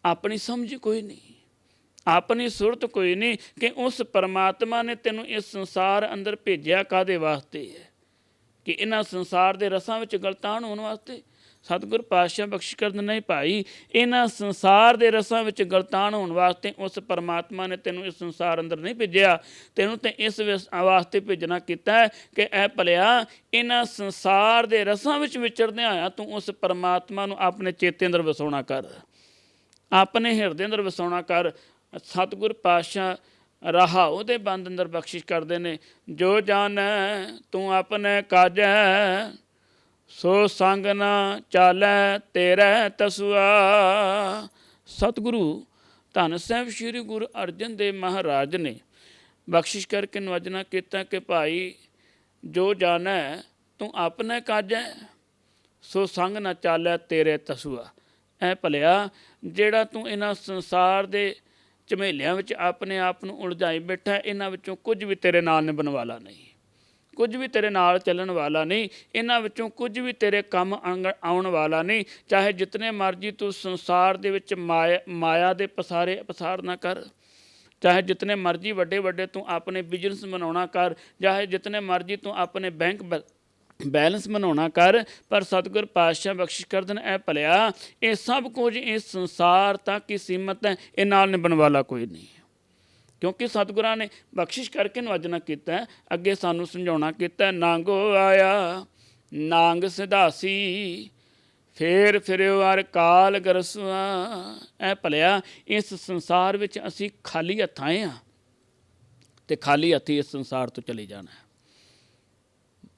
ਆਪਣੀ ਸਮਝ ਕੋਈ ਨਹੀਂ, ਆਪਣੀ ਸੁਰਤ ਕੋਈ ਨਹੀਂ ਕਿ ਉਸ ਪਰਮਾਤਮਾ ਨੇ ਤੈਨੂੰ ਇਸ ਸੰਸਾਰ ਅੰਦਰ ਭੇਜਿਆ ਕਾਹਦੇ ਵਾਸਤੇ ਹੈ ਕਿ ਇਹਨਾਂ ਸੰਸਾਰ ਦੇ ਰਸਾਂ ਵਿੱਚ ਗਲਤਾਨ ਹੋਣ ਵਾਸਤੇ। ਸਤਿਗੁਰ ਪਾਤਸ਼ਾਹ ਬਖਸ਼ਿਸ਼ ਕਰਦੇ ਨਹੀਂ ਭਾਈ, ਇਹਨਾਂ ਸੰਸਾਰ ਦੇ ਰਸਾਂ ਵਿੱਚ ਗਲਤਾਨ ਹੋਣ ਵਾਸਤੇ ਉਸ ਪਰਮਾਤਮਾ ਨੇ ਤੈਨੂੰ ਇਸ ਸੰਸਾਰ ਅੰਦਰ ਨਹੀਂ ਭੇਜਿਆ, ਤੈਨੂੰ ਤੇ ਇਸ ਵਾਸਤੇ ਭੇਜਣਾ ਕੀਤਾ ਹੈ ਕਿ ਐ ਭਲਿਆ ਇਹਨਾਂ ਸੰਸਾਰ ਦੇ ਰਸਾਂ ਵਿੱਚ ਵਿਚਰਦਿਆਂ ਆਇਆ ਤੂੰ ਉਸ ਪਰਮਾਤਮਾ ਨੂੰ ਆਪਣੇ ਚੇਤੇ ਅੰਦਰ ਵਸਾਉਣਾ ਕਰ, ਆਪਣੇ ਹਿਰਦੇ ਅੰਦਰ ਵਸਾਉਣਾ ਕਰ। ਸਤਿਗੁਰ ਪਾਤਸ਼ਾਹ ਰਾਹਾ ਉਹਦੇ ਬੰਦ ਅੰਦਰ ਬਖਸ਼ਿਸ਼ ਕਰਦੇ ਨੇ, ਜੋ ਜਾਣੈ ਤੂੰ ਆਪਣੇ ਕਾਜੈ ਸੋ ਸੰਗ ਨਾ ਚਾਲੈ ਤੇਰੇ ਤਸੁਆ। ਸਤਿਗੁਰੂ ਧੰਨ ਸਾਹਿਬ ਸ੍ਰੀ ਗੁਰੂ ਅਰਜਨ ਦੇਵ ਮਹਾਰਾਜ ਨੇ ਬਖਸ਼ਿਸ਼ ਕਰਕੇ ਨਿਵਾਜਣਾ ਕੀਤਾ ਕਿ ਭਾਈ ਜੋ ਜਾਣੈ ਤੂੰ ਆਪਣੇ ਕਾਜੈ ਸੋ ਸੰਗ ਨਾ ਚਾਲੈ ਤੇਰੇ ਤਸੂਆ। ਐ ਭਲਿਆ ਜਿਹੜਾ ਤੂੰ ਇਹਨਾਂ ਸੰਸਾਰ ਦੇ ਝਮੇਲਿਆਂ ਵਿੱਚ ਆਪਣੇ ਆਪ ਨੂੰ ਉਲਝਾਈ ਬੈਠਾ, ਇਹਨਾਂ ਵਿੱਚੋਂ ਕੁਝ ਵੀ ਤੇਰੇ ਨਾਲ ਨਿਭਣ ਵਾਲਾ ਨਹੀਂ, ਕੁਝ ਵੀ ਤੇਰੇ ਨਾਲ ਚੱਲਣ ਵਾਲਾ ਨਹੀਂ, ਇਹਨਾਂ ਵਿੱਚੋਂ ਕੁਝ ਵੀ ਤੇਰੇ ਕੰਮ ਆਉਣ ਵਾਲਾ ਨਹੀਂ। ਚਾਹੇ ਜਿਤਨੇ ਮਰਜ਼ੀ ਤੂੰ ਸੰਸਾਰ ਦੇ ਵਿੱਚ ਮਾਇਆ ਦੇ ਪਸਾਰ ਨਾ ਕਰ, ਚਾਹੇ ਜਿਤਨੇ ਮਰਜ਼ੀ ਵੱਡੇ ਵੱਡੇ ਤੂੰ ਆਪਣੇ ਬਿਜ਼ਨਸ ਬਣਾਉਣਾ ਕਰ, ਚਾਹੇ ਜਿਤਨੇ ਮਰਜ਼ੀ ਤੂੰ ਆਪਣੇ ਬੈਂਕ ਬੈਲੈਂਸ ਬਣਾਉਣਾ ਕਰ, ਪਰ ਸਤਿਗੁਰ ਪਾਤਸ਼ਾਹ ਬਖਸ਼ਿਸ਼ ਕਰ ਦੇਣ ਐ ਭਲਿਆ ਇਹ ਸਭ ਕੁਝ ਇਸ ਸੰਸਾਰ ਤੱਕ ਹੀ ਸੀਮਤ ਹੈ, ਇਹ ਨਾਲ ਨਿਭਣ ਵਾਲਾ ਕੋਈ ਨਹੀਂ। ਕਿਉਂਕਿ ਸਤਿਗੁਰਾਂ ਨੇ ਬਖਸ਼ਿਸ਼ ਕਰਕੇ ਨਿਵਾਜਣਾ ਕੀਤਾ, ਅੱਗੇ ਸਾਨੂੰ ਸਮਝਾਉਣਾ ਕੀਤਾ, ਨਾਂਗੋ ਆਇਆ ਨਾਂਗ ਸਿਧਾਸੀ ਫੇਰ ਫਿਰਿਓ ਅਰ ਕਾਲ ਗਰਸਵਾ। ਐ ਭਲਿਆ ਇਸ ਸੰਸਾਰ ਵਿੱਚ ਅਸੀਂ ਖਾਲੀ ਹੱਥ ਆਏ ਹਾਂ ਤੇ ਖਾਲੀ ਹੱਥੀ ਇਸ ਸੰਸਾਰ ਤੋਂ ਚਲੇ ਜਾਣਾ।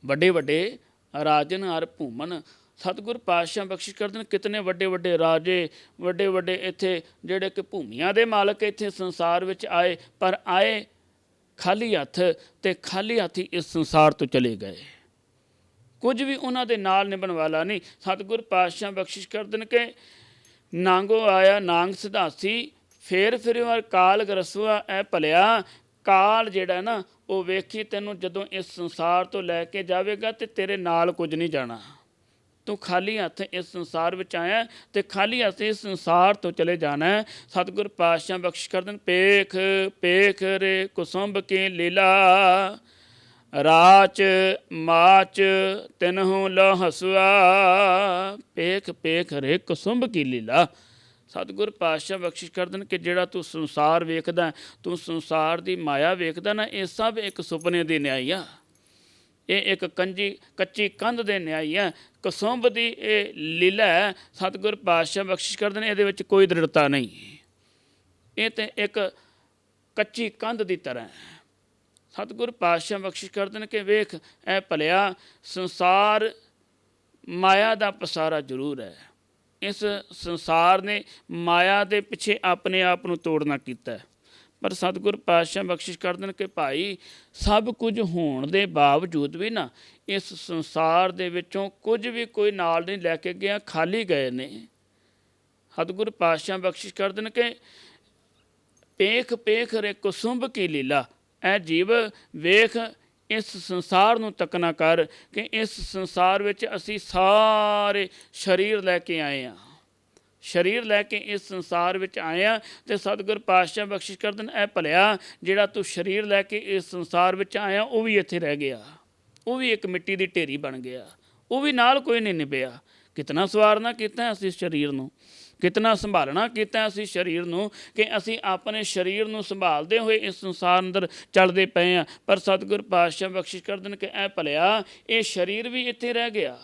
ਵੱਡੇ ਵੱਡੇ ਰਾਜਨ ਅਰ ਭੂਮਨ ਸਤਿਗੁਰ ਪਾਤਸ਼ਾਹ ਬਖਸ਼ਿਸ਼ ਕਰਦੇ ਨੇ, ਕਿਤਨੇ ਵੱਡੇ ਵੱਡੇ ਰਾਜੇ, ਵੱਡੇ ਵੱਡੇ ਇੱਥੇ ਜਿਹੜੇ ਕਿ ਭੂਮੀਆਂ ਦੇ ਮਾਲਕ ਇੱਥੇ ਸੰਸਾਰ ਵਿੱਚ ਆਏ, ਪਰ ਆਏ ਖਾਲੀ ਹੱਥ ਤੇ ਖਾਲੀ ਹੱਥੀ ਇਸ ਸੰਸਾਰ ਤੋਂ ਚਲੇ ਗਏ। ਕੁਝ ਵੀ ਉਹਨਾਂ ਦੇ ਨਾਲ ਨਿਭਣ ਵਾਲਾ ਨਹੀਂ। ਸਤਿਗੁਰ ਪਾਤਸ਼ਾਹ ਬਖਸ਼ਿਸ਼ ਕਰਦੇ ਨੇ ਕਿ ਨਾਂਗੋ ਆਇਆ ਨਾਂਗ ਸਿਧਾਸੀ ਫੇਰ ਫਿਰਿਓ ਕਾਲ ਗਰਸਵਾ। ਐ ਭਲਿਆ ਕਾਲ ਜਿਹੜਾ ਨਾ ਉਹ ਵੇਖੀ ਤੈਨੂੰ ਜਦੋਂ ਇਸ ਸੰਸਾਰ ਤੋਂ ਲੈ ਕੇ ਜਾਵੇਗਾ ਤੇ ਤੇਰੇ ਨਾਲ ਕੁਝ ਨਹੀਂ ਜਾਣਾ। ਤੂੰ ਖਾਲੀ ਹੱਥ ਇਸ ਸੰਸਾਰ ਵਿੱਚ ਆਇਆ ਤੇ ਖਾਲੀ ਹੱਥ ਇਸ ਸੰਸਾਰ ਤੋਂ ਚਲੇ ਜਾਣਾ। ਸਤਿਗੁਰ ਪਾਤਸ਼ਾਹ ਬਖਸ਼ ਕਰ ਦੇਣ, ਪੇਖ ਪੇਖ ਰੇ ਕੁਸੁੰਭ ਕੀ ਲੀਲਾ ਰਾਚ ਮਾਚ ਤਿਨਹੁ ਲੋ ਹਸੁਆ। ਪੇਖ ਪੇਖ ਰੇ ਕੁਸੁੰਭ ਕੀ ਲੀਲਾ। ਸਤਿਗੁਰ ਪਾਤਸ਼ਾਹ ਬਖਸ਼ਿਸ਼ ਕਰ ਦੇਣ ਕਿ ਜਿਹੜਾ ਤੂੰ ਸੰਸਾਰ ਵੇਖਦਾ, ਤੂੰ ਸੰਸਾਰ ਦੀ ਮਾਇਆ ਵੇਖਦਾ ਨਾ, ਇਹ ਸਭ ਇੱਕ ਸੁਪਨੇ ਦੀ ਨਿਆਈ ਆ, ਇਹ ਇੱਕ ਕੱਚੀ ਕੰਧ ਦੇ ਨਿਆਈ ਆ। ਕੁਸੁੰਭ ਦੀ ਇਹ ਲੀਲਾ ਹੈ। ਸਤਿਗੁਰ ਪਾਤਸ਼ਾਹ ਬਖਸ਼ਿਸ਼ ਕਰਦੇ ਨੇ ਇਹਦੇ ਵਿੱਚ ਕੋਈ ਦ੍ਰਿੜਤਾ ਨਹੀਂ, ਇਹ ਤੇ ਇੱਕ ਕੱਚੀ ਕੰਧ ਦੀ ਤਰ੍ਹਾਂ ਹੈ। ਸਤਿਗੁਰ ਪਾਤਸ਼ਾਹ ਬਖਸ਼ਿਸ਼ ਕਰਦੇ ਨੇ ਕਿ ਵੇਖ ਇਹ ਭਲਿਆ ਸੰਸਾਰ ਮਾਇਆ ਦਾ ਪਸਾਰਾ ਜ਼ਰੂਰ ਹੈ। ਇਸ ਸੰਸਾਰ ਨੇ ਮਾਇਆ ਦੇ ਪਿੱਛੇ ਆਪਣੇ ਆਪ ਨੂੰ ਤੋੜਨਾ ਕੀਤਾ, ਪਰ ਸਤਿਗੁਰ ਪਾਤਸ਼ਾਹ ਬਖਸ਼ਿਸ਼ ਕਰ ਦੇਣ ਕਿ ਭਾਈ ਸਭ ਕੁਝ ਹੋਣ ਦੇ ਬਾਵਜੂਦ ਵੀ ਨਾ ਇਸ ਸੰਸਾਰ ਦੇ ਵਿੱਚੋਂ ਕੁਝ ਵੀ ਕੋਈ ਨਾਲ ਨਹੀਂ ਲੈ ਕੇ ਗਿਆ, ਖਾਲੀ ਗਏ ਨੇ। ਸਤਿਗੁਰ ਪਾਤਸ਼ਾਹ ਬਖਸ਼ਿਸ਼ ਕਰ ਦੇਣ ਕਿ ਪੇਖ ਪੇਖ ਰੇ ਕੁਸੁੰਭ ਕੀ ਲੀਲਾ। ਐ ਜੀਵ ਵੇਖ ਇਸ ਸੰਸਾਰ ਨੂੰ ਤੱਕਣਾ ਕਰ ਕਿ ਇਸ ਸੰਸਾਰ ਵਿੱਚ ਅਸੀਂ ਸਾਰੇ ਸਰੀਰ ਲੈ ਕੇ ਆਏ ਹਾਂ, ਸਰੀਰ ਲੈ ਕੇ ਇਸ ਸੰਸਾਰ ਵਿੱਚ ਆਏ ਹਾਂ। ਅਤੇ ਸਤਿਗੁਰ ਪਾਤਸ਼ਾਹ ਬਖਸ਼ਿਸ਼ ਕਰ ਦੇਣ ਇਹ ਭਲਿਆ ਜਿਹੜਾ ਤੂੰ ਸਰੀਰ ਲੈ ਕੇ ਇਸ ਸੰਸਾਰ ਵਿੱਚ ਆਇਆ ਉਹ ਵੀ ਇੱਥੇ ਰਹਿ ਗਿਆ, ਉਹ ਵੀ ਇੱਕ ਮਿੱਟੀ ਦੀ ਢੇਰੀ ਬਣ ਗਿਆ, ਉਹ ਵੀ ਨਾਲ ਕੋਈ ਨਹੀਂ ਨਿਭਿਆ। ਕਿਤਨਾ ਸਵਾਰਨਾ ਕੀਤਾ ਅਸੀਂ ਸਰੀਰ ਨੂੰ, ਕਿਤਨਾ ਸੰਭਾਲਣਾ ਕੀਤਾ ਅਸੀਂ ਸਰੀਰ ਨੂੰ, ਕਿ ਅਸੀਂ ਆਪਣੇ ਸਰੀਰ ਨੂੰ ਸੰਭਾਲਦੇ ਹੋਏ ਇਸ ਸੰਸਾਰ ਅੰਦਰ ਚੱਲਦੇ ਪਏ ਹਾਂ। ਪਰ ਸਤਿਗੁਰ ਪਾਤਸ਼ਾਹ ਬਖਸ਼ਿਸ਼ ਕਰ ਦੇਣ ਕਿ ਇਹ ਭਲਿਆ ਇਹ ਸਰੀਰ ਵੀ ਇੱਥੇ ਰਹਿ ਗਿਆ,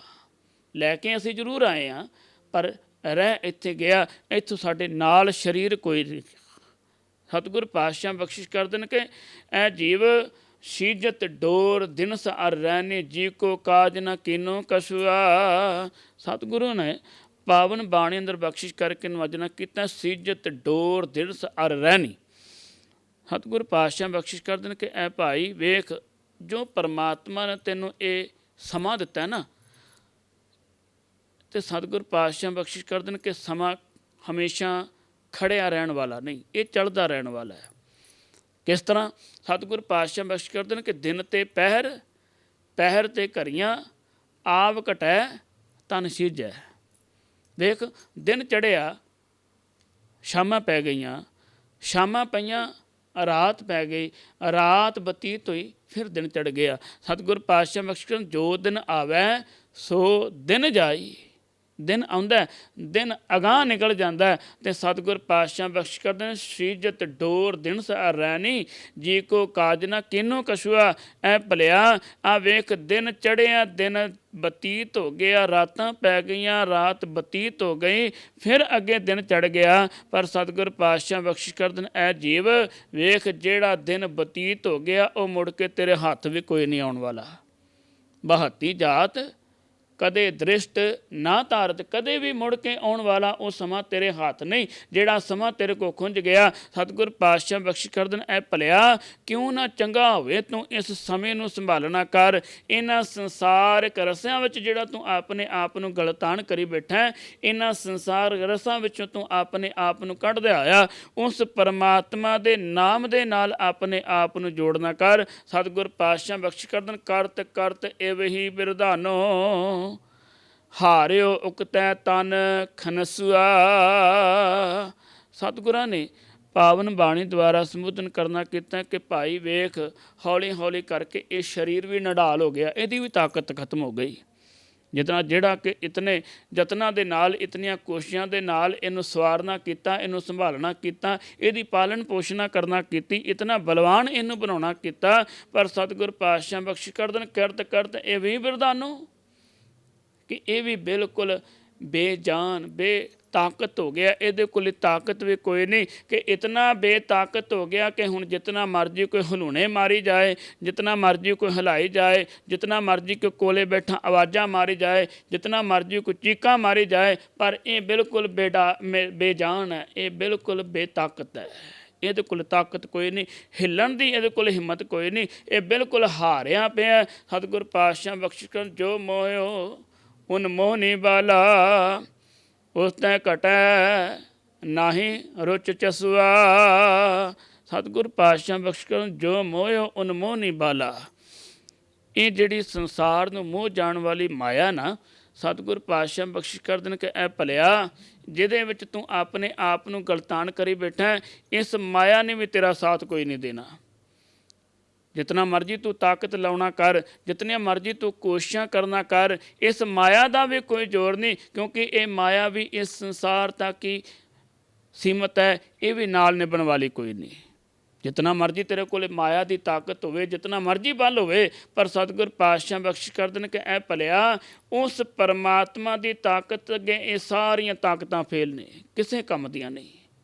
ਲੈ ਕੇ ਅਸੀਂ ਜ਼ਰੂਰ ਆਏ ਹਾਂ ਪਰ ਰਹਿ ਇੱਥੇ ਗਿਆ, ਇੱਥੋਂ ਸਾਡੇ ਨਾਲ ਸਰੀਰ ਕੋਈ ਨਹੀਂ। ਸਤਿਗੁਰ ਪਾਤਸ਼ਾਹ ਬਖਸ਼ਿਸ਼ ਕਰ ਦੇਣ ਕਿ ਇਹ ਜੀਵ ਸੀਜਤ ਡੋਰ ਦਿਨਸ ਅਰ ਰਹਿਨੇ ਜੀ ਕੋ ਕਾਜ ਨਾ ਕੀਨੋ ਕਛੁਆ। ਸਤਿਗੁਰੂ ਨੇ ਪਾਵਨ ਬਾਣੀ ਅੰਦਰ ਬਖਸ਼ਿਸ਼ ਕਰਕੇ ਨਿਵਾਜਣਾ ਕੀਤਾ, ਸੀਜਤ ਡੋਰ ਦਿਨਸ ਅਰ ਰਹਿਨੀ। ਸਤਿਗੁਰ ਪਾਤਸ਼ਾਹ ਬਖਸ਼ਿਸ਼ ਕਰ ਦੇਣ ਕਿ ਇਹ ਭਾਈ ਵੇਖ ਜੋ ਪਰਮਾਤਮਾ ਨੇ ਤੈਨੂੰ ਇਹ ਸਮਾਂ ਦਿੱਤਾ ਨਾ, ਤੇ ਸਤਿਗੁਰ ਪਾਤਸ਼ਾਹ ਬਖਸ਼ਿਸ਼ ਕਰ ਦੇਣ ਕਿ ਸਮਾਂ ਹਮੇਸ਼ਾ ਖੜਿਆ ਰਹਿਣ ਵਾਲਾ ਨਹੀਂ, ਇਹ ਚੱਲਦਾ ਰਹਿਣ ਵਾਲਾ ਹੈ। ਕਿਸ ਤਰ੍ਹਾਂ? ਸਤਿਗੁਰ ਪਾਤਸ਼ਾਹ ਬਖਸ਼ਿਸ਼ ਕਰ ਦੇਣ ਕਿ ਦਿਨ ਤੇ ਪਹਿਰ, ਪਹਿਰ ਤੇ ਘਰੀਆਂ ਆਵ ਘਟੈ ਤਨ ਸੀਜੈ। ਵੇਖ ਦਿਨ ਚੜ੍ਹਿਆ, ਸ਼ਾਮਾਂ ਪੈ ਗਈਆਂ, ਸ਼ਾਮਾਂ ਪਈਆਂ, ਰਾਤ ਪੈ ਗਈ, ਰਾਤ ਬਤੀਤ ਹੋਈ, ਫਿਰ ਦਿਨ ਚੜ੍ਹ ਗਿਆ। ਸਤਿਗੁਰ ਪਾਤਸ਼ਾਹ ਬਖਸ਼ਿਸ਼ ਕਰਨ ਜੋ ਦਿਨ ਆਵੈ ਸੋ ਦਿਨ ਜਾਈ। ਦਿਨ ਆਉਂਦਾ, ਦਿਨ ਅਗਾਂਹ ਨਿਕਲ ਜਾਂਦਾ। ਅਤੇ ਸਤਿਗੁਰ ਪਾਤਸ਼ਾਹ ਬਖਸ਼ ਕਰਦੇ ਨੇ ਸੀਜਤ ਡੋਰ ਦਿਨਸ ਅਰ ਰਹਿਨੀ ਜੀ ਕੋ ਕਾਜ ਨਾ ਕੀਨੋ ਕਛੁਆ। ਐ ਭਲਿਆ ਆ ਵੇਖ ਦਿਨ ਚੜ੍ਹਿਆ, ਦਿਨ ਬਤੀਤ ਹੋ ਗਿਆ, ਰਾਤਾਂ ਪੈ ਗਈਆਂ, ਰਾਤ ਬਤੀਤ ਹੋ ਗਈ, ਫਿਰ ਅੱਗੇ ਦਿਨ ਚੜ੍ਹ ਗਿਆ। ਪਰ ਸਤਿਗੁਰ ਪਾਤਸ਼ਾਹ ਬਖਸ਼ਿਸ਼ ਕਰਦੇ ਨੇ ਐ ਜੀਵ ਵੇਖ ਜਿਹੜਾ ਦਿਨ ਬਤੀਤ ਹੋ ਗਿਆ ਉਹ ਮੁੜ ਕੇ ਤੇਰੇ ਹੱਥ ਵੀ ਕੋਈ ਨਹੀਂ ਆਉਣ ਵਾਲਾ। ਬਹਾਤੀ ਜਾਤ ਕਦੇ ਦ੍ਰਿਸ਼ਟ ਨਾ ਧਾਰਤ, ਕਦੇ ਵੀ ਮੁੜ ਕੇ ਆਉਣ ਵਾਲਾ ਉਹ ਸਮਾਂ ਤੇਰੇ ਹੱਥ ਨਹੀਂ। ਜਿਹੜਾ ਸਮਾਂ ਤੇਰੇ ਕੋ ਖੁੰਝ ਗਿਆ, ਸਤਿਗੁਰ ਪਾਤਸ਼ਾਹ ਬਖਸ਼ ਕਰ ਦੇਣ, ਐ ਭਲਿਆ ਕਿਉਂ ਨਾ ਚੰਗਾ ਹੋਵੇ ਤੂੰ ਇਸ ਸਮੇਂ ਨੂੰ ਸੰਭਾਲਣਾ ਕਰ। ਇਹਨਾਂ ਸੰਸਾਰਿਕ ਰਸਿਆਂ ਵਿੱਚ ਜਿਹੜਾ ਤੂੰ ਆਪਣੇ ਆਪ ਨੂੰ ਗਲਤਾਨ ਕਰੀ ਬੈਠਾ, ਇਹਨਾਂ ਸੰਸਾਰ ਰਸਾਂ ਵਿੱਚੋਂ ਤੂੰ ਆਪਣੇ ਆਪ ਨੂੰ ਕੱਢਦਿਆ ਆਇਆ, ਉਸ ਪਰਮਾਤਮਾ ਦੇ ਨਾਮ ਦੇ ਨਾਲ ਆਪਣੇ ਆਪ ਨੂੰ ਜੋੜਨਾ ਕਰ। ਸਤਿਗੁਰ ਪਾਤਸ਼ਾਹ ਬਖਸ਼ ਕਰ ਦੇਣ, ਕਰਤ ਕਰਤ ਏਵਹੀ ਬਿਰਧਾਨੋ, ਹਾਰਿਓ ਉਕਤੈ ਤਨ ਖਨਸੁਆ। ਸਤਿਗੁਰਾਂ ਨੇ ਪਾਵਨ ਬਾਣੀ ਦੁਆਰਾ ਸੰਬੋਧਨ ਕਰਨਾ ਕੀਤਾ ਕਿ ਭਾਈ ਵੇਖ, ਹੌਲੀ ਹੌਲੀ ਕਰਕੇ ਇਹ ਸਰੀਰ ਵੀ ਨਡਾਲ ਹੋ ਗਿਆ, ਇਹਦੀ ਵੀ ਤਾਕਤ ਖਤਮ ਹੋ ਗਈ। ਜਿਹੜਾ ਕਿ ਇਤਨੇ ਯਤਨਾਂ ਦੇ ਨਾਲ, ਇਤਨੀਆਂ ਕੋਸ਼ਿਸ਼ਾਂ ਦੇ ਨਾਲ ਇਹਨੂੰ ਸਵਾਰਨਾ ਕੀਤਾ, ਇਹਨੂੰ ਸੰਭਾਲਣਾ ਕੀਤਾ, ਇਹਦੀ ਪਾਲਣ ਪੋਸ਼ਣਾ ਕਰਨਾ ਕੀਤੀ, ਇਤਨਾ ਬਲਵਾਨ ਇਹਨੂੰ ਬਣਾਉਣਾ ਕੀਤਾ, ਪਰ ਸਤਿਗੁਰ ਪਾਤਸ਼ਾਹ ਬਖਸ਼ ਕਰ ਦੇਣ, ਕਰਤ ਕਰਤ ਇਹ ਵੀ ਬਿਰਧਾਨੋ, ਕਿ ਇਹ ਵੀ ਬਿਲਕੁਲ ਬੇਜਾਨ ਬੇਤਾਕਤ ਹੋ ਗਿਆ, ਇਹਦੇ ਕੋਲ ਤਾਕਤ ਵੀ ਕੋਈ ਨਹੀਂ, ਕਿ ਇਤਨਾ ਬੇਤਾਕਤ ਹੋ ਗਿਆ ਕਿ ਹੁਣ ਜਿਤਨਾ ਮਰਜ਼ੀ ਕੋਈ ਹਲੂਣੇ ਮਾਰੀ ਜਾਏ, ਜਿਤਨਾ ਮਰਜ਼ੀ ਕੋਈ ਹਿਲਾਈ ਜਾਏ, ਜਿਤਨਾ ਮਰਜ਼ੀ ਕੋਈ ਕੋਲੇ ਬੈਠਾ ਆਵਾਜ਼ਾਂ ਮਾਰੀ ਜਾਏ, ਜਿਤਨਾ ਮਰਜ਼ੀ ਕੋਈ ਚੀਕਾਂ ਮਾਰੀ ਜਾਏ, ਪਰ ਇਹ ਬਿਲਕੁਲ ਬੇਜਾਨ ਹੈ, ਇਹ ਬਿਲਕੁਲ ਬੇਤਾਕਤ ਹੈ। ਇਹਦੇ ਕੋਲ ਤਾਕਤ ਕੋਈ ਨਹੀਂ, ਹਿੱਲਣ ਦੀ ਇਹਦੇ ਕੋਲ ਹਿੰਮਤ ਕੋਈ ਨਹੀਂ, ਇਹ ਬਿਲਕੁਲ ਹਾਰਿਆ ਪਿਆ। ਸਤਿਗੁਰ ਪਾਤਸ਼ਾਹ ਬਖਸ਼ ਕਰਨ, ਜੋ ਮੋਹਿਓ ਉਨ ਮੋਹਨੀ ਬਾਲਾ, ਉਸ ਤੈ ਘਟੈ ਨਾਹੀ ਰੁਚ ਚਸੁਆ। ਸਤਿਗੁਰ ਪਾਤਸ਼ਾਹ ਬਖਸ਼ ਕਰਨ, ਜੋ ਮੋਹਿਓ ਉਨ ਮੋਹਨੀ ਬਾਲਾ, ਇਹ ਜਿਹੜੀ ਸੰਸਾਰ ਨੂੰ ਮੋਹ ਜਾਣ ਵਾਲੀ ਮਾਇਆ ਨਾ, ਸਤਿਗੁਰ ਪਾਤਸ਼ਾਹ ਬਖਸ਼ ਕਰ ਦੇਣ ਕਿ ਐ ਭਲਿਆ ਜਿਹਦੇ ਵਿੱਚ ਤੂੰ ਆਪਣੇ ਆਪ ਨੂੰ ਗਲਤਾਨ ਕਰੀ ਬੈਠਾ, ਇਸ ਮਾਇਆ ਨੇ ਵੀ ਤੇਰਾ ਸਾਥ ਕੋਈ ਨਹੀਂ ਦੇਣਾ। ਜਿਤਨਾ ਮਰਜ਼ੀ ਤੂੰ ਤਾਕਤ ਲਾਉਣਾ ਕਰ, ਜਿਤਨੀਆਂ ਮਰਜ਼ੀ ਤੂੰ ਕੋਸ਼ਿਸ਼ਾਂ ਕਰਨਾ ਕਰ, ਇਸ ਮਾਇਆ ਦਾ ਵੀ ਕੋਈ ਜ਼ੋਰ ਨਹੀਂ, ਕਿਉਂਕਿ ਇਹ ਮਾਇਆ ਵੀ ਇਸ ਸੰਸਾਰ ਤੱਕ ਹੀ ਸੀਮਤ ਹੈ, ਇਹ ਵੀ ਨਾਲ ਨਿਭਣ ਵਾਲੀ ਕੋਈ ਨਹੀਂ। ਜਿਤਨਾ ਮਰਜ਼ੀ ਤੇਰੇ ਕੋਲ ਮਾਇਆ ਦੀ ਤਾਕਤ ਹੋਵੇ, ਜਿਤਨਾ ਮਰਜ਼ੀ ਬਲ ਹੋਵੇ, ਪਰ ਸਤਿਗੁਰ ਪਾਤਸ਼ਾਹ ਬਖਸ਼ ਕਰ ਦੇਣ ਕਿ ਐ ਭਲਿਆ ਉਸ ਪਰਮਾਤਮਾ ਦੀ ਤਾਕਤ ਅੱਗੇ ਇਹ ਸਾਰੀਆਂ ਤਾਕਤਾਂ ਫੇਲ ਨੇ, ਕਿਸੇ ਕੰਮ ਦੀਆਂ ਨਹੀਂ,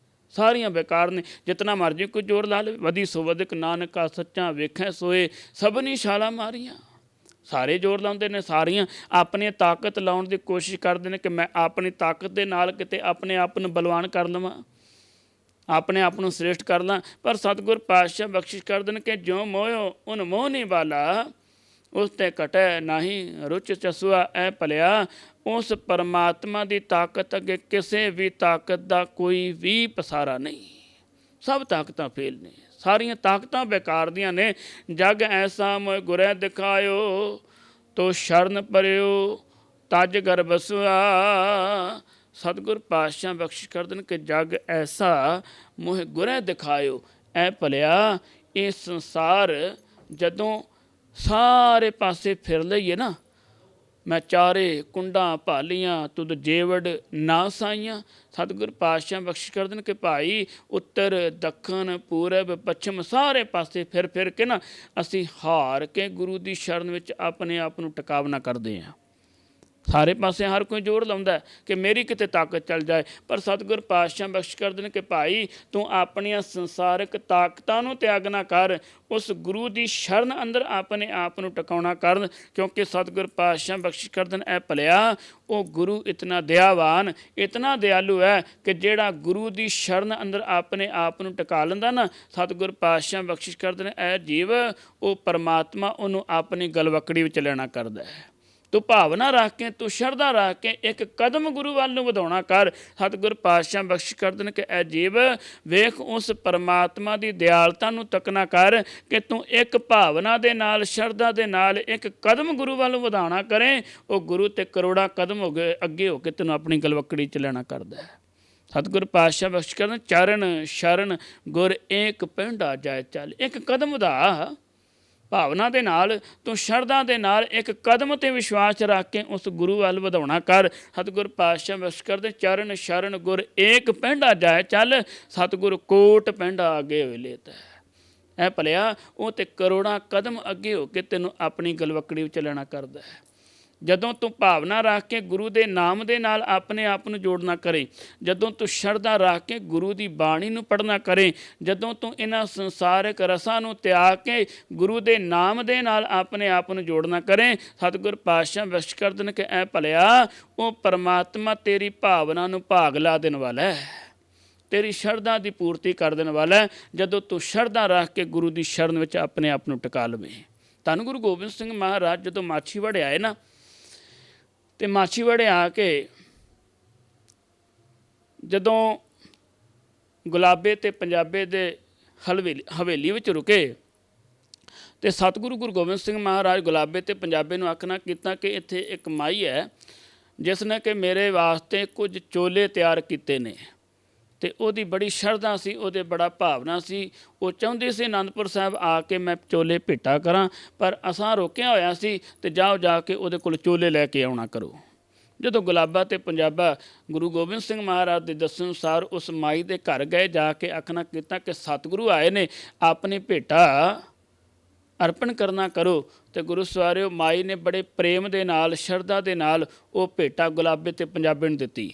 ਸਾਰੀਆਂ ਬੇਕਾਰ ਨੇ। ਜਿਤਨਾ ਮਰਜ਼ੀ ਕੋਈ ਜ਼ੋਰ ਲਾ ਲਵੇ, ਵਧੀ ਸੋ ਵਧਿਕ ਨਾਨਕਾ ਸੱਚਾ ਵੇਖੈ ਸੋਏ, ਸਭਨੀ ਛਾਲਾਂ ਮਾਰੀਆਂ। ਸਾਰੇ ਜ਼ੋਰ ਲਾਉਂਦੇ ਨੇ, ਸਾਰੀਆਂ ਆਪਣੀ ਤਾਕਤ ਲਾਉਣ ਦੀ ਕੋਸ਼ਿਸ਼ ਕਰਦੇ ਨੇ ਕਿ ਮੈਂ ਆਪਣੀ ਤਾਕਤ ਦੇ ਨਾਲ ਕਿਤੇ ਆਪਣੇ ਆਪ ਨੂੰ ਬਲਵਾਨ ਕਰ ਲਵਾਂ, ਆਪਣੇ ਆਪ ਨੂੰ ਸ੍ਰੇਸ਼ਟ ਕਰ ਲਾਂ। ਪਰ ਸਤਿਗੁਰ ਪਾਤਸ਼ਾਹ ਬਖਸ਼ਿਸ਼ ਕਰ ਦੇਣ ਕਿ ਜੋ ਮੋਹਿਓ ਉਨ ਮੋਹਨੀ ਬਾਲਾ, ਉਸ ਤੇ ਘਟੈ ਨਾਹੀ ਰੁਚ ਚਸੁਆ। ਐ ਭਲਿਆ ਉਸ ਪਰਮਾਤਮਾ ਦੀ ਤਾਕਤ ਅੱਗੇ ਕਿਸੇ ਵੀ ਤਾਕਤ ਦਾ ਕੋਈ ਵੀ ਪਸਾਰਾ ਨਹੀਂ, ਸਭ ਤਾਕਤਾਂ ਫੇਲ ਨੇ, ਸਾਰੀਆਂ ਤਾਕਤਾਂ ਬੇਕਾਰ ਦੀਆਂ ਨੇ। ਜਗ ਐਸਾ ਮੋਇ ਗੁਰੈ ਦਿਖਾਇਓ, ਤੋ ਸ਼ਰਨ ਪਰਿਓ ਤਜ ਘਰ ਬਸੁਆ। ਸਤਿਗੁਰ ਪਾਤਸ਼ਾਹ ਬਖਸ਼ ਕਰ ਦੇਣ ਕਿ ਜਗ ਐਸਾ ਮੋਹ ਗੁਰੈ ਦਿਖਾਇਓ। ਐ ਭਲਿਆ ਇਹ ਸੰਸਾਰ ਜਦੋਂ ਸਾਰੇ ਪਾਸੇ ਫਿਰ ਲਈਏ ਨਾ, ਮੈਂ ਚਾਰੇ ਕੁੰਡਾਂ ਭਾਲੀਆਂ ਤੁਧ ਜੇਵੜ ਨਾ ਸਾਈਆਂ। ਸਤਿਗੁਰ ਪਾਤਸ਼ਾਹ ਬਖਸ਼ ਕਰ ਦੇਣ ਕਿ ਭਾਈ ਉੱਤਰ ਦੱਖਣ ਪੂਰਬ ਪੱਛਮ ਸਾਰੇ ਪਾਸੇ ਫਿਰ ਫਿਰ ਕੇ ਨਾ ਅਸੀਂ ਹਾਰ ਕੇ ਗੁਰੂ ਦੀ ਸ਼ਰਨ ਵਿੱਚ ਆਪਣੇ ਆਪ ਨੂੰ ਟਿਕਾਵਨਾ ਕਰਦੇ ਹਾਂ। ਸਾਰੇ ਪਾਸੇ ਹਰ ਕੋਈ ਜ਼ੋਰ ਲਾਉਂਦਾ ਕਿ ਮੇਰੀ ਕਿਤੇ ਤਾਕਤ ਚੱਲ ਜਾਏ, ਪਰ ਸਤਿਗੁਰ ਪਾਤਸ਼ਾਹ ਬਖਸ਼ ਕਰ ਦੇਣ ਕਿ ਭਾਈ ਤੂੰ ਆਪਣੀਆਂ ਸੰਸਾਰਿਕ ਤਾਕਤਾਂ ਨੂੰ ਤਿਆਗ ਨਾ ਕਰ, ਉਸ ਗੁਰੂ ਦੀ ਸ਼ਰਨ ਅੰਦਰ ਆਪਣੇ ਆਪ ਨੂੰ ਟਿਕਾਉਣਾ ਕਰਨ, ਕਿਉਂਕਿ ਸਤਿਗੁਰ ਪਾਤਸ਼ਾਹ ਬਖਸ਼ ਕਰ ਦੇਣ ਐ ਭਲਿਆ ਉਹ ਗੁਰੂ ਇਤਨਾ ਦਇਆਵਾਨ, ਇਤਨਾ ਦਿਆਲੂ ਹੈ ਕਿ ਜਿਹੜਾ ਗੁਰੂ ਦੀ ਸ਼ਰਨ ਅੰਦਰ ਆਪਣੇ ਆਪ ਨੂੰ ਟਿਕਾ ਲੈਂਦਾ ਨਾ, ਸਤਿਗੁਰ ਪਾਤਸ਼ਾਹ ਬਖਸ਼ਿਸ਼ ਕਰ ਦੇਣ ਐ ਜੀਵ ਉਹ ਪਰਮਾਤਮਾ ਉਹਨੂੰ ਆਪਣੀ ਗਲਵਕੜੀ ਵਿੱਚ ਲੈਣਾ ਕਰਦਾ ਹੈ। ਤੂੰ ਭਾਵਨਾ ਰੱਖ ਕੇ, ਤੂੰ ਸ਼ਰਧਾ ਰੱਖ ਕੇ ਇੱਕ ਕਦਮ ਗੁਰੂ ਵੱਲ ਨੂੰ ਵਧਾਉਣਾ ਕਰ। ਸਤਿਗੁਰ ਪਾਤਸ਼ਾਹ ਬਖਸ਼ ਕਰ ਦੇਣ ਕਿ ਐ ਜੀਵ ਵੇਖ ਉਸ ਪਰਮਾਤਮਾ ਦੀ ਦਿਆਲਤਾ ਨੂੰ ਤੱਕਣਾ ਕਰ ਕਿ ਤੂੰ ਇੱਕ ਭਾਵਨਾ ਦੇ ਨਾਲ, ਸ਼ਰਧਾ ਦੇ ਨਾਲ ਇੱਕ ਕਦਮ ਗੁਰੂ ਵੱਲ ਵਧਾਉਣਾ ਕਰੇ, ਉਹ ਗੁਰੂ ਤੇ ਕਰੋੜਾਂ ਕਦਮ ਹੋ ਗਏ ਅੱਗੇ ਹੋ ਕੇ ਤੈਨੂੰ ਆਪਣੀ ਗਲਵਕੜੀ 'ਚ ਲੈਣਾ ਕਰਦਾ ਹੈ। ਸਤਿਗੁਰ ਪਾਤਸ਼ਾਹ ਬਖਸ਼ ਕਰ ਦੇਣ ਚਰਨ ਸ਼ਰਨ ਗੁਰ ਏਕ ਪਿੰਡਾ ਜਾਏ ਚੱਲ। ਇੱਕ ਕਦਮ ਦਾ ਭਾਵਨਾ ਦੇ ਨਾਲ, ਤੂੰ ਸ਼ਰਧਾ ਦੇ ਨਾਲ ਇੱਕ ਕਦਮ 'ਤੇ ਵਿਸ਼ਵਾਸ ਰੱਖ ਕੇ ਉਸ ਗੁਰੂ ਵੱਲ ਵਧਾਉਣਾ ਕਰ। ਸਤਿਗੁਰ ਪਾਤਸ਼ਾਹ ਬਖਸ਼ ਕਰਦੇ ਚਰਨ ਸ਼ਰਨ ਗੁਰ ਏਕ ਪਿੰਡਾ ਜਾਏ ਚੱਲ, ਸਤਿਗੁਰ ਕੋਟ ਪਿੰਡਾ ਅੱਗੇ ਹੋਏ ਲੇਤ ਹੈ। ਐ ਭਲਿਆ ਉਹ ਤੇ ਕਰੋੜਾਂ ਕਦਮ ਅੱਗੇ ਹੋ ਕੇ ਤੈਨੂੰ ਆਪਣੀ ਗਲਵਕੜੀ ਵਿੱਚ ਲੈਣਾ ਕਰਦਾ ਹੈ। ਜਦੋਂ ਤੂੰ ਭਾਵਨਾ ਰੱਖ ਕੇ ਗੁਰੂ ਦੇ ਨਾਮ ਦੇ ਨਾਲ ਆਪਣੇ ਆਪ ਨੂੰ ਜੋੜਨਾ ਕਰੇ, ਜਦੋਂ ਤੂੰ ਸ਼ਰਧਾ ਰੱਖ ਕੇ ਗੁਰੂ ਦੀ ਬਾਣੀ ਨੂੰ ਪੜ੍ਹਨਾ ਕਰੇ, ਜਦੋਂ ਤੂੰ ਇਹਨਾਂ ਸੰਸਾਰਿਕ ਰਸਾਂ ਨੂੰ ਤਿਆਗ ਕੇ ਗੁਰੂ ਦੇ ਨਾਮ ਦੇ ਨਾਲ ਆਪਣੇ ਆਪ ਨੂੰ ਜੋੜਨਾ ਕਰੇ, ਸਤਿਗੁਰ ਪਾਤਸ਼ਾਹ ਬਖਸ਼ ਕਰ ਦੇਣ ਕਿ ਐ ਭਲਿਆ ਉਹ ਪਰਮਾਤਮਾ ਤੇਰੀ ਭਾਵਨਾ ਨੂੰ ਭਾਗ ਲਾ ਦੇਣ ਵਾਲਾ ਹੈ, ਤੇਰੀ ਸ਼ਰਧਾ ਦੀ ਪੂਰਤੀ ਕਰ ਦੇਣ ਵਾਲਾ ਹੈ। ਜਦੋਂ ਤੂੰ ਸ਼ਰਧਾ ਰੱਖ ਕੇ ਗੁਰੂ ਦੀ ਸ਼ਰਨ ਵਿੱਚ ਆਪਣੇ ਆਪ ਨੂੰ ਟਿਕਾ ਲਵੇਂ। ਧੰਨ ਗੁਰੂ ਗੋਬਿੰਦ ਸਿੰਘ ਮਹਾਰਾਜ ਜਦੋਂ ਮਾਛੀਵਾੜੇ ਆਏ ਨਾ, ਤੇ ਮਾਛੀਵਾੜੇ ਆ ਕੇ ਜਦੋਂ ਗੁਲਾਬੇ ਤੇ ਪੰਜਾਬੇ ਦੇ ਹਵੇਲੀ ਵਿੱਚ ਰੁਕੇ, ਤੇ ਸਤਿਗੁਰੂ ਗੁਰੂ ਗੋਬਿੰਦ ਸਿੰਘ ਮਹਾਰਾਜ ਗੁਲਾਬੇ ਤੇ ਪੰਜਾਬੇ ਨੂੰ ਆਖਣਾ ਕੀਤਾ ਕਿ ਇੱਥੇ ਇੱਕ ਮਾਈ ਹੈ ਜਿਸ ਨੇ ਕਿ ਮੇਰੇ ਵਾਸਤੇ ਕੁਝ ਚੋਲੇ ਤਿਆਰ ਕੀਤੇ ਨੇ, ਤੇ ਉਹਦੀ ਬੜੀ ਸ਼ਰਧਾ ਸੀ, ਉਹਦੇ ਬੜਾ ਭਾਵਨਾ ਸੀ। ਉਹ ਚਾਹੁੰਦੀ ਸੀ ਅਨੰਦਪੁਰ ਸਾਹਿਬ ਆ ਕੇ ਮੈਂ ਚੋਲੇ ਭੇਟਾ ਕਰਾਂ, ਪਰ ਅਸਾਂ ਰੋਕਿਆ ਹੋਇਆ ਸੀ, ਤੇ ਜਾਓ ਜਾ ਕੇ ਉਹਦੇ ਕੋਲ ਚੋਲੇ ਲੈ ਕੇ ਆਉਣਾ ਕਰੋ। ਜਦੋਂ ਗੁਲਾਬਾ ਤੇ ਪੰਜਾਬਾ ਗੁਰੂ ਗੋਬਿੰਦ ਸਿੰਘ ਮਹਾਰਾਜ ਦੇ ਦੱਸਣ ਅਨੁਸਾਰ ਉਸ ਮਾਈ ਦੇ ਘਰ ਗਏ, ਜਾ ਕੇ ਆਖਣਾ ਕੀਤਾ ਕਿ ਸਤਿਗੁਰੂ ਆਏ ਨੇ, ਆਪਣੀ ਭੇਟਾ ਅਰਪਣ ਕਰਨਾ ਕਰੋ। ਤੇ ਗੁਰੂ ਸਵਾਰਿਓ ਮਾਈ ਨੇ ਬੜੇ ਪ੍ਰੇਮ ਦੇ ਨਾਲ, ਸ਼ਰਧਾ ਦੇ ਨਾਲ ਉਹ ਭੇਟਾ ਗੁਲਾਬੇ ਤੇ ਪੰਜਾਬੇ ਨੂੰ ਦਿੱਤੀ।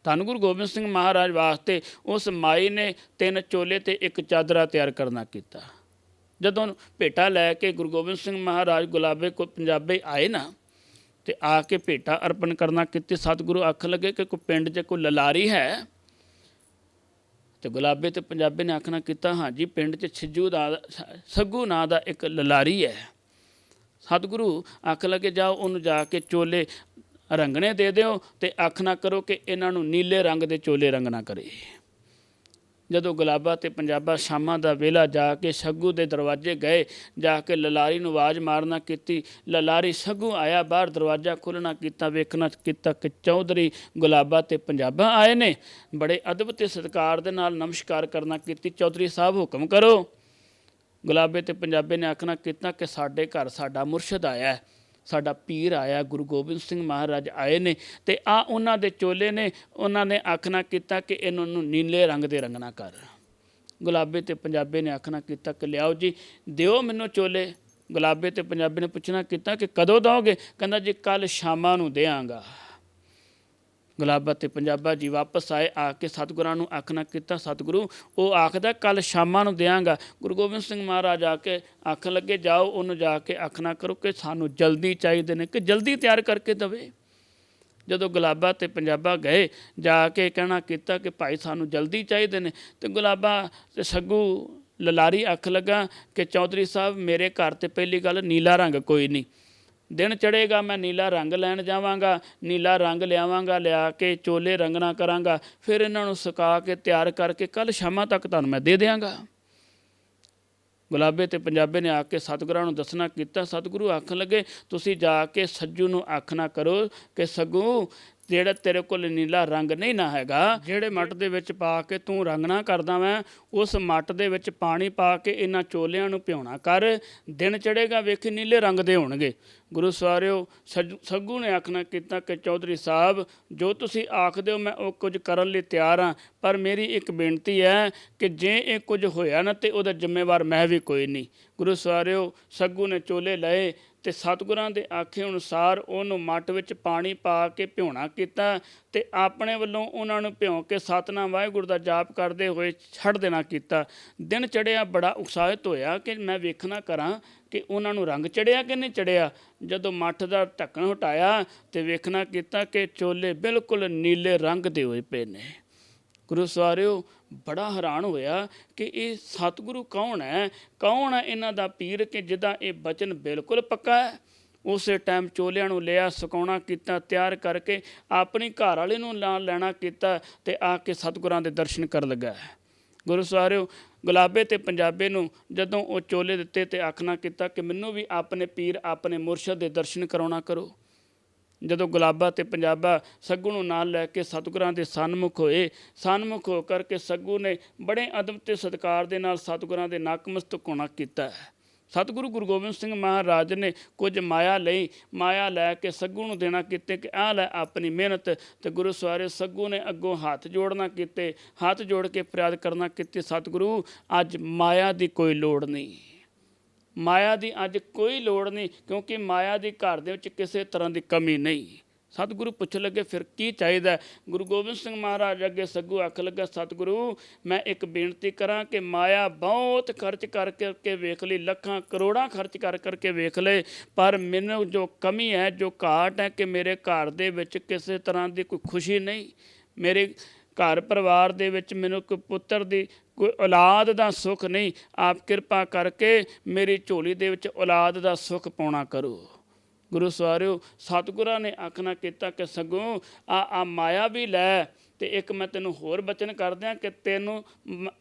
ਧੰਨ ਗੁਰੂ ਗੋਬਿੰਦ ਸਿੰਘ ਮਹਾਰਾਜ ਵਾਸਤੇ ਉਸ ਮਾਈ ਨੇ 3 ਚੋਲੇ ਤੇ 1 ਚਾਦਰਾ ਤਿਆਰ ਕਰਨਾ ਕੀਤਾ। ਜਦੋਂ ਭੇਟਾ ਲੈ ਕੇ ਗੁਰੂ ਗੋਬਿੰਦ ਸਿੰਘ ਮਹਾਰਾਜ ਗੁਲਾਬੇ ਕੋ ਪੰਜਾਬੇ ਆਏ ਨਾ, ਤੇ ਆ ਕੇ ਭੇਟਾ ਅਰਪਣ ਕਰਨਾ ਕੀਤੀ, ਸਤਿਗੁਰੂ ਆਖਣ ਲੱਗੇ ਕਿ ਕੋਈ ਪਿੰਡ 'ਚ ਕੋਈ ਲਲਾਰੀ ਹੈ? ਤੇ ਗੁਲਾਬੇ ਤੇ ਪੰਜਾਬੇ ਨੇ ਆਖਣਾ ਕੀਤਾ, ਹਾਂਜੀ ਪਿੰਡ 'ਚ ਸੱਗੂ ਨਾਂ ਦਾ ਇੱਕ ਲਲਾਰੀ ਹੈ। ਸਤਿਗੁਰੂ ਆਖਣ ਲੱਗੇ ਜਾਓ ਉਹਨੂੰ ਜਾ ਕੇ ਚੋਲੇ ਰੰਗਣੇ ਦੇ ਦਿਓ, ਤੇ ਆਖਣਾ ਕਰੋ ਕਿ ਇਹਨਾਂ ਨੂੰ ਨੀਲੇ ਰੰਗ ਦੇ ਚੋਲੇ ਰੰਗਣਾ ਕਰੇ। ਜਦੋਂ ਗੁਲਾਬਾ ਤੇ ਪੰਜਾਬਾ ਸ਼ਾਮਾਂ ਦਾ ਵੇਲਾ ਜਾ ਕੇ ਸੱਗੂ ਦੇ ਦਰਵਾਜ਼ੇ ਗਏ, ਜਾ ਕੇ ਲਲਾਰੀ ਨੂੰ ਆਵਾਜ਼ ਮਾਰਨਾ ਕੀਤੀ। ਲਲਾਰੀ ਸੱਗੂ ਆਇਆ, ਬਾਹਰ ਦਰਵਾਜ਼ਾ ਖੋਲ੍ਹਣਾ ਕੀਤਾ, ਵੇਖਣਾ ਕੀਤਾ ਕਿ ਚੌਧਰੀ ਗੁਲਾਬਾ ਤੇ ਪੰਜਾਬਾ ਆਏ ਨੇ। ਬੜੇ ਅਦਬ ਤੇ ਸਤਿਕਾਰ ਦੇ ਨਾਲ ਨਮਸਕਾਰ ਕਰਨਾ ਕੀਤੀ, ਚੌਧਰੀ ਸਾਹਿਬ ਹੁਕਮ ਕਰੋ। ਗੁਲਾਬੇ ਤੇ ਪੰਜਾਬੇ ਨੇ ਆਖਣਾ ਕੀਤਾ ਕਿ ਸਾਡੇ ਘਰ ਸਾਡਾ ਮੁਰਸ਼ਦ ਆਇਆ, ਸਾਡਾ ਪੀਰ ਆਇਆ, ਗੁਰੂ ਗੋਬਿੰਦ ਸਿੰਘ ਮਹਾਰਾਜ ਆਏ ਨੇ, ਤੇ ਆ ਉਹਨਾਂ ਦੇ ਚੋਲੇ ਨੇ। ਉਹਨਾਂ ਨੇ ਆਖਣਾ ਕੀਤਾ ਕਿ ਇਹਨਾਂ ਨੂੰ ਨੀਲੇ ਰੰਗ ਦੇ ਰੰਗਣਾ ਕਰ। ਗੁਲਾਬੇ ਤੇ ਪੰਜਾਬੇ ਨੇ ਆਖਣਾ ਕੀਤਾ ਕਿ ਲਿਆਓ ਜੀ, ਦਿਓ ਮੈਨੂੰ ਚੋਲੇ। ਗੁਲਾਬੇ ਤੇ ਪੰਜਾਬੇ ਨੇ ਪੁੱਛਣਾ ਕੀਤਾ ਕਿ ਕਦੋਂ ਦੋਗੇ? ਕਹਿੰਦਾ ਜੀ ਕੱਲ੍ਹ ਸ਼ਾਮਾਂ ਨੂੰ ਦਿਆਂਗਾ। ਗੁਲਾਬਾ ਤੇ ਪੰਜਾਬਾ ਜੀ ਵਾਪਸ ਆਏ, ਆ ਕੇ ਸਤਿਗੁਰਾਂ ਨੂੰ ਆਖਣਾ ਕੀਤਾ, ਸਤਿਗੁਰੂ ਉਹ ਆਖਦਾ ਕੱਲ੍ਹ ਸ਼ਾਮਾਂ ਨੂੰ ਦਿਆਂਗਾ। ਗੁਰੂ ਗੋਬਿੰਦ ਸਿੰਘ ਮਹਾਰਾਜ ਆ ਕੇ ਆਖਣ ਲੱਗੇ ਜਾਓ ਉਹਨੂੰ ਜਾ ਕੇ ਆਖਣਾ ਕਰੋ ਕਿ ਸਾਨੂੰ ਜਲਦੀ ਚਾਹੀਦੇ ਨੇ, ਕਿ ਜਲਦੀ ਤਿਆਰ ਕਰਕੇ ਦੇਵੇ। ਜਦੋਂ ਗੁਲਾਬਾ ਤੇ ਪੰਜਾਬਾ ਗਏ, ਜਾ ਕੇ ਕਹਿਣਾ ਕੀਤਾ ਕਿ ਭਾਈ ਸਾਨੂੰ ਜਲਦੀ ਚਾਹੀਦੇ ਨੇ। ਤੇ ਗੁਲਾਬਾ ਤੇ ਸੱਗੂ ਲਲਾਰੀ ਆਖ ਲੱਗਾ ਕਿ ਚੌਧਰੀ ਸਾਹਿਬ ਮੇਰੇ ਘਰ ਤੇ ਪਹਿਲੀ ਗੱਲ ਨੀਲਾ ਰੰਗ ਕੋਈ ਨਹੀਂ, ਦਿਨ ਚੜ੍ਹੇਗਾ ਮੈਂ ਨੀਲਾ ਰੰਗ ਲੈਣ ਜਾਵਾਂਗਾ, ਨੀਲਾ ਰੰਗ ਲਿਆਵਾਂਗਾ, ਲਿਆ ਕੇ ਚੋਲੇ ਰੰਗਣਾ ਕਰਾਂਗਾ, ਫਿਰ ਇਹਨਾਂ ਨੂੰ ਸੁਕਾ ਕੇ ਤਿਆਰ ਕਰਕੇ ਕੱਲ੍ਹ ਸ਼ਾਮਾਂ ਤੱਕ ਤੁਹਾਨੂੰ ਮੈਂ ਦੇ ਦਿਆਂਗਾ। ਗੁਲਾਬੇ ਤੇ ਪੰਜਾਬੇ ਨੇ ਆ ਕੇ ਸਤਿਗੁਰਾਂ ਨੂੰ ਦੱਸਣਾ ਕੀਤਾ। ਸਤਿਗੁਰੂ ਆਖਣ ਲੱਗੇ ਤੁਸੀਂ ਜਾ ਕੇ ਸੱਜੂ ਨੂੰ ਆਖਣਾ ਕਰੋ ਕਿ ਸੱਗੂ ਜਿਹੜਾ ਤੇਰੇ ਕੋਲ ਨੀਲਾ ਰੰਗ ਨਹੀਂ ਨਾ ਹੈਗਾ, ਜਿਹੜੇ ਮੱਟ ਦੇ ਵਿੱਚ ਪਾ ਕੇ ਤੂੰ ਰੰਗਣਾ ਕਰਦਾ ਮੈਂ, ਉਸ ਮੱਟ ਦੇ ਵਿੱਚ ਪਾਣੀ ਪਾ ਕੇ ਇਹਨਾਂ ਚੋਲਿਆਂ ਨੂੰ ਭਿਉਣਾ ਕਰ, ਦਿਨ ਚੜ੍ਹੇਗਾ ਵੇਖੀ ਨੀਲੇ ਰੰਗ ਦੇ ਹੋਣਗੇ। ਗੁਰੂ ਸਵਾਰਿਓ ਸੱਗੂ ਨੇ ਆਖਣਾ ਕੀਤਾ ਕਿ ਚੌਧਰੀ ਸਾਹਿਬ ਜੋ ਤੁਸੀਂ ਆਖਦੇ ਹੋ ਮੈਂ ਉਹ ਕੁਝ ਕਰਨ ਲਈ ਤਿਆਰ ਹਾਂ, ਪਰ ਮੇਰੀ ਇੱਕ ਬੇਨਤੀ ਹੈ ਕਿ ਜੇ ਇਹ ਕੁਝ ਹੋਇਆ ਨਾ ਤੇ ਉਹਦਾ ਜ਼ਿੰਮੇਵਾਰ ਮੈਂ ਵੀ ਕੋਈ ਨਹੀਂ। ਗੁਰੂ ਸਵਾਰਿਓ ਸੱਗੂ ਨੇ ਚੋਲੇ ਲਏ ਤੇ ਸਤਿਗੁਰਾਂ ਦੇ ਆਖੇ ਅਨੁਸਾਰ ਉਹਨੂੰ ਮੱਟ ਵਿੱਚ ਪਾਣੀ ਪਾ ਕੇ ਭਿਉਣਾ ਕੀਤਾ, ਤੇ ਆਪਣੇ ਵੱਲੋਂ ਉਹਨਾਂ ਨੂੰ ਭਿਉਂ ਕੇ ਸਤਿਨਾਮ ਵਾਹਿਗੁਰੂ ਦਾ ਜਾਪ ਕਰਦੇ ਹੋਏ ਛੱਡ ਦੇਣਾ ਕੀਤਾ। ਦਿਨ ਚੜ੍ਹਿਆ, ਬੜਾ ਉਤਸ਼ਾਹਿਤ ਹੋਇਆ ਕਿ ਮੈਂ ਵੇਖਣਾ ਕਰਾਂ ਕਿ ਉਹਨਾਂ ਨੂੰ ਰੰਗ ਚੜ੍ਹਿਆ ਕਿ ਨਹੀਂ ਚੜ੍ਹਿਆ। ਜਦੋਂ ਮੱਠ ਦਾ ਢੱਕਣ ਹਟਾਇਆ ਤੇ ਵੇਖਣਾ ਕੀਤਾ ਕਿ ਚੋਲੇ ਬਿਲਕੁਲ ਨੀਲੇ ਰੰਗ ਦੇ ਹੋਏ ਪਏ ਨੇ। ਗੁਰੂ ਸਵਾਰਿਓ ਬੜਾ ਹੈਰਾਨ ਹੋਇਆ ਕਿ ਇਹ ਸਤਿਗੁਰੂ ਕੌਣ ਹੈ ਇਹਨਾਂ ਦਾ ਪੀਰ ਕਿ ਜਿਹਦਾ ਇਹ ਬਚਨ ਬਿਲਕੁਲ ਪੱਕਾ ਹੈ। ਉਸੇ ਟਾਈਮ ਚੋਲਿਆਂ ਨੂੰ ਲਿਆ, ਸੁਕਾਉਣਾ ਕੀਤਾ, ਤਿਆਰ ਕਰਕੇ ਆਪਣੀ ਘਰ ਵਾਲੇ ਨੂੰ ਨਾਲ ਲੈਣਾ ਕੀਤਾ, ਤੇ ਆ ਕੇ ਸਤਿਗੁਰਾਂ ਦੇ ਦਰਸ਼ਨ ਕਰਨ ਲੱਗਾ। ਗੁਰੂ ਸਵਾਰਿਓ ਗੁਲਾਬੇ ਤੇ ਪੰਜਾਬੇ ਨੂੰ ਜਦੋਂ ਉਹ ਚੋਲੇ ਦਿੱਤੇ ਤੇ ਆਖਣਾ ਕੀਤਾ ਕਿ ਮੈਨੂੰ ਵੀ ਆਪਣੇ ਪੀਰ ਆਪਣੇ ਮੁਰਸ਼ਦ ਦੇ ਦਰਸ਼ਨ ਕਰਾਉਣਾ ਕਰੋ। ਜਦੋਂ ਗੁਲਾਬਾ ਤੇ ਪੰਜਾਬਾ ਸੱਗੂ ਨੂੰ ਨਾਲ ਲੈ ਕੇ ਸਤਿਗੁਰਾਂ ਦੇ ਸਨਮੁਖ ਹੋਏ, ਸਨਮੁਖ ਹੋ ਕਰਕੇ ਸੱਗੂ ਨੇ ਬੜੇ ਅਦਬ ਤੇ ਸਤਿਕਾਰ ਦੇ ਨਾਲ ਸਤਿਗੁਰਾਂ ਦੇ ਨਤਮਸਤਕ ਹੋਣਾ ਕੀਤਾ। ਸਤਿਗੁਰੂ ਗੁਰੂ ਗੋਬਿੰਦ ਸਿੰਘ ਮਹਾਰਾਜ ਨੇ ਕੁਝ ਮਾਇਆ ਲਈ, ਮਾਇਆ ਲੈ ਕੇ ਸੱਗੂ ਨੂੰ ਦੇਣਾ ਕੀਤੇ ਕਿ ਆਹ ਲੈ ਆਪਣੀ ਮਿਹਨਤ। ਤੇ ਗੁਰੂ ਸਵਾਰੇ ਸੱਗੂ ਨੇ ਅੱਗੋਂ ਹੱਥ ਜੋੜਨਾ ਕੀਤੇ, ਹੱਥ ਜੋੜ ਕੇ ਫਰਿਆਦ ਕਰਨਾ ਕੀਤੀ, ਸਤਿਗੁਰੂ ਅੱਜ ਮਾਇਆ ਦੀ ਕੋਈ ਲੋੜ ਨਹੀਂ, ਮਾਇਆ ਦੀ ਅੱਜ ਕੋਈ ਲੋੜ ਨਹੀਂ, ਕਿਉਂਕਿ ਮਾਇਆ ਦੀ ਘਰ ਦੇ ਵਿੱਚ ਕਿਸੇ ਤਰ੍ਹਾਂ ਦੀ ਕਮੀ ਨਹੀਂ। ਸਤਿਗੁਰੂ ਪੁੱਛਣ ਲੱਗੇ ਫਿਰ ਕੀ ਚਾਹੀਦਾ? ਗੁਰੂ ਗੋਬਿੰਦ ਸਿੰਘ ਮਹਾਰਾਜ ਅੱਗੇ ਸੱਗੂ ਆਖ ਲੱਗਾ, ਸਤਿਗੁਰੂ ਮੈਂ ਇੱਕ ਬੇਨਤੀ ਕਰਾਂ ਕਿ ਮਾਇਆ ਬਹੁਤ ਖਰਚ ਕਰਕੇ ਵੇਖ ਲਈ, ਲੱਖਾਂ ਕਰੋੜਾਂ ਖਰਚ ਕਰਕੇ ਵੇਖ ਲਏ, ਪਰ ਮੈਨੂੰ ਜੋ ਕਮੀ ਹੈ, ਜੋ ਘਾਟ ਹੈ ਕਿ ਮੇਰੇ ਘਰ ਦੇ ਵਿੱਚ ਕਿਸੇ ਤਰ੍ਹਾਂ ਦੀ ਕੋਈ ਖੁਸ਼ੀ ਨਹੀਂ, ਮੇਰੇ ਘਰ ਪਰਿਵਾਰ ਦੇ ਵਿੱਚ ਮੈਨੂੰ ਕੋਈ ਪੁੱਤਰ ਦੀ, ਕੋਈ ਔਲਾਦ ਦਾ ਸੁੱਖ ਨਹੀਂ। ਆਪ ਕਿਰਪਾ ਕਰਕੇ ਮੇਰੀ ਝੋਲੀ ਦੇ ਵਿੱਚ ਔਲਾਦ ਦਾ ਸੁੱਖ ਪਾਉਣਾ ਕਰੋ। ਗੁਰੂ ਸਵਾਰਿਓ, ਸਤਿਗੁਰਾਂ ਨੇ ਆਖਣਾ ਕੀਤਾ ਕਿ ਸਗੋਂ ਆ ਮਾਇਆ ਵੀ ਲੈ, ਤੇ ਇੱਕ ਮੈਂ ਤੈਨੂੰ ਹੋਰ ਬਚਨ ਕਰ ਦਿਆਂ ਕਿ ਤੈਨੂੰ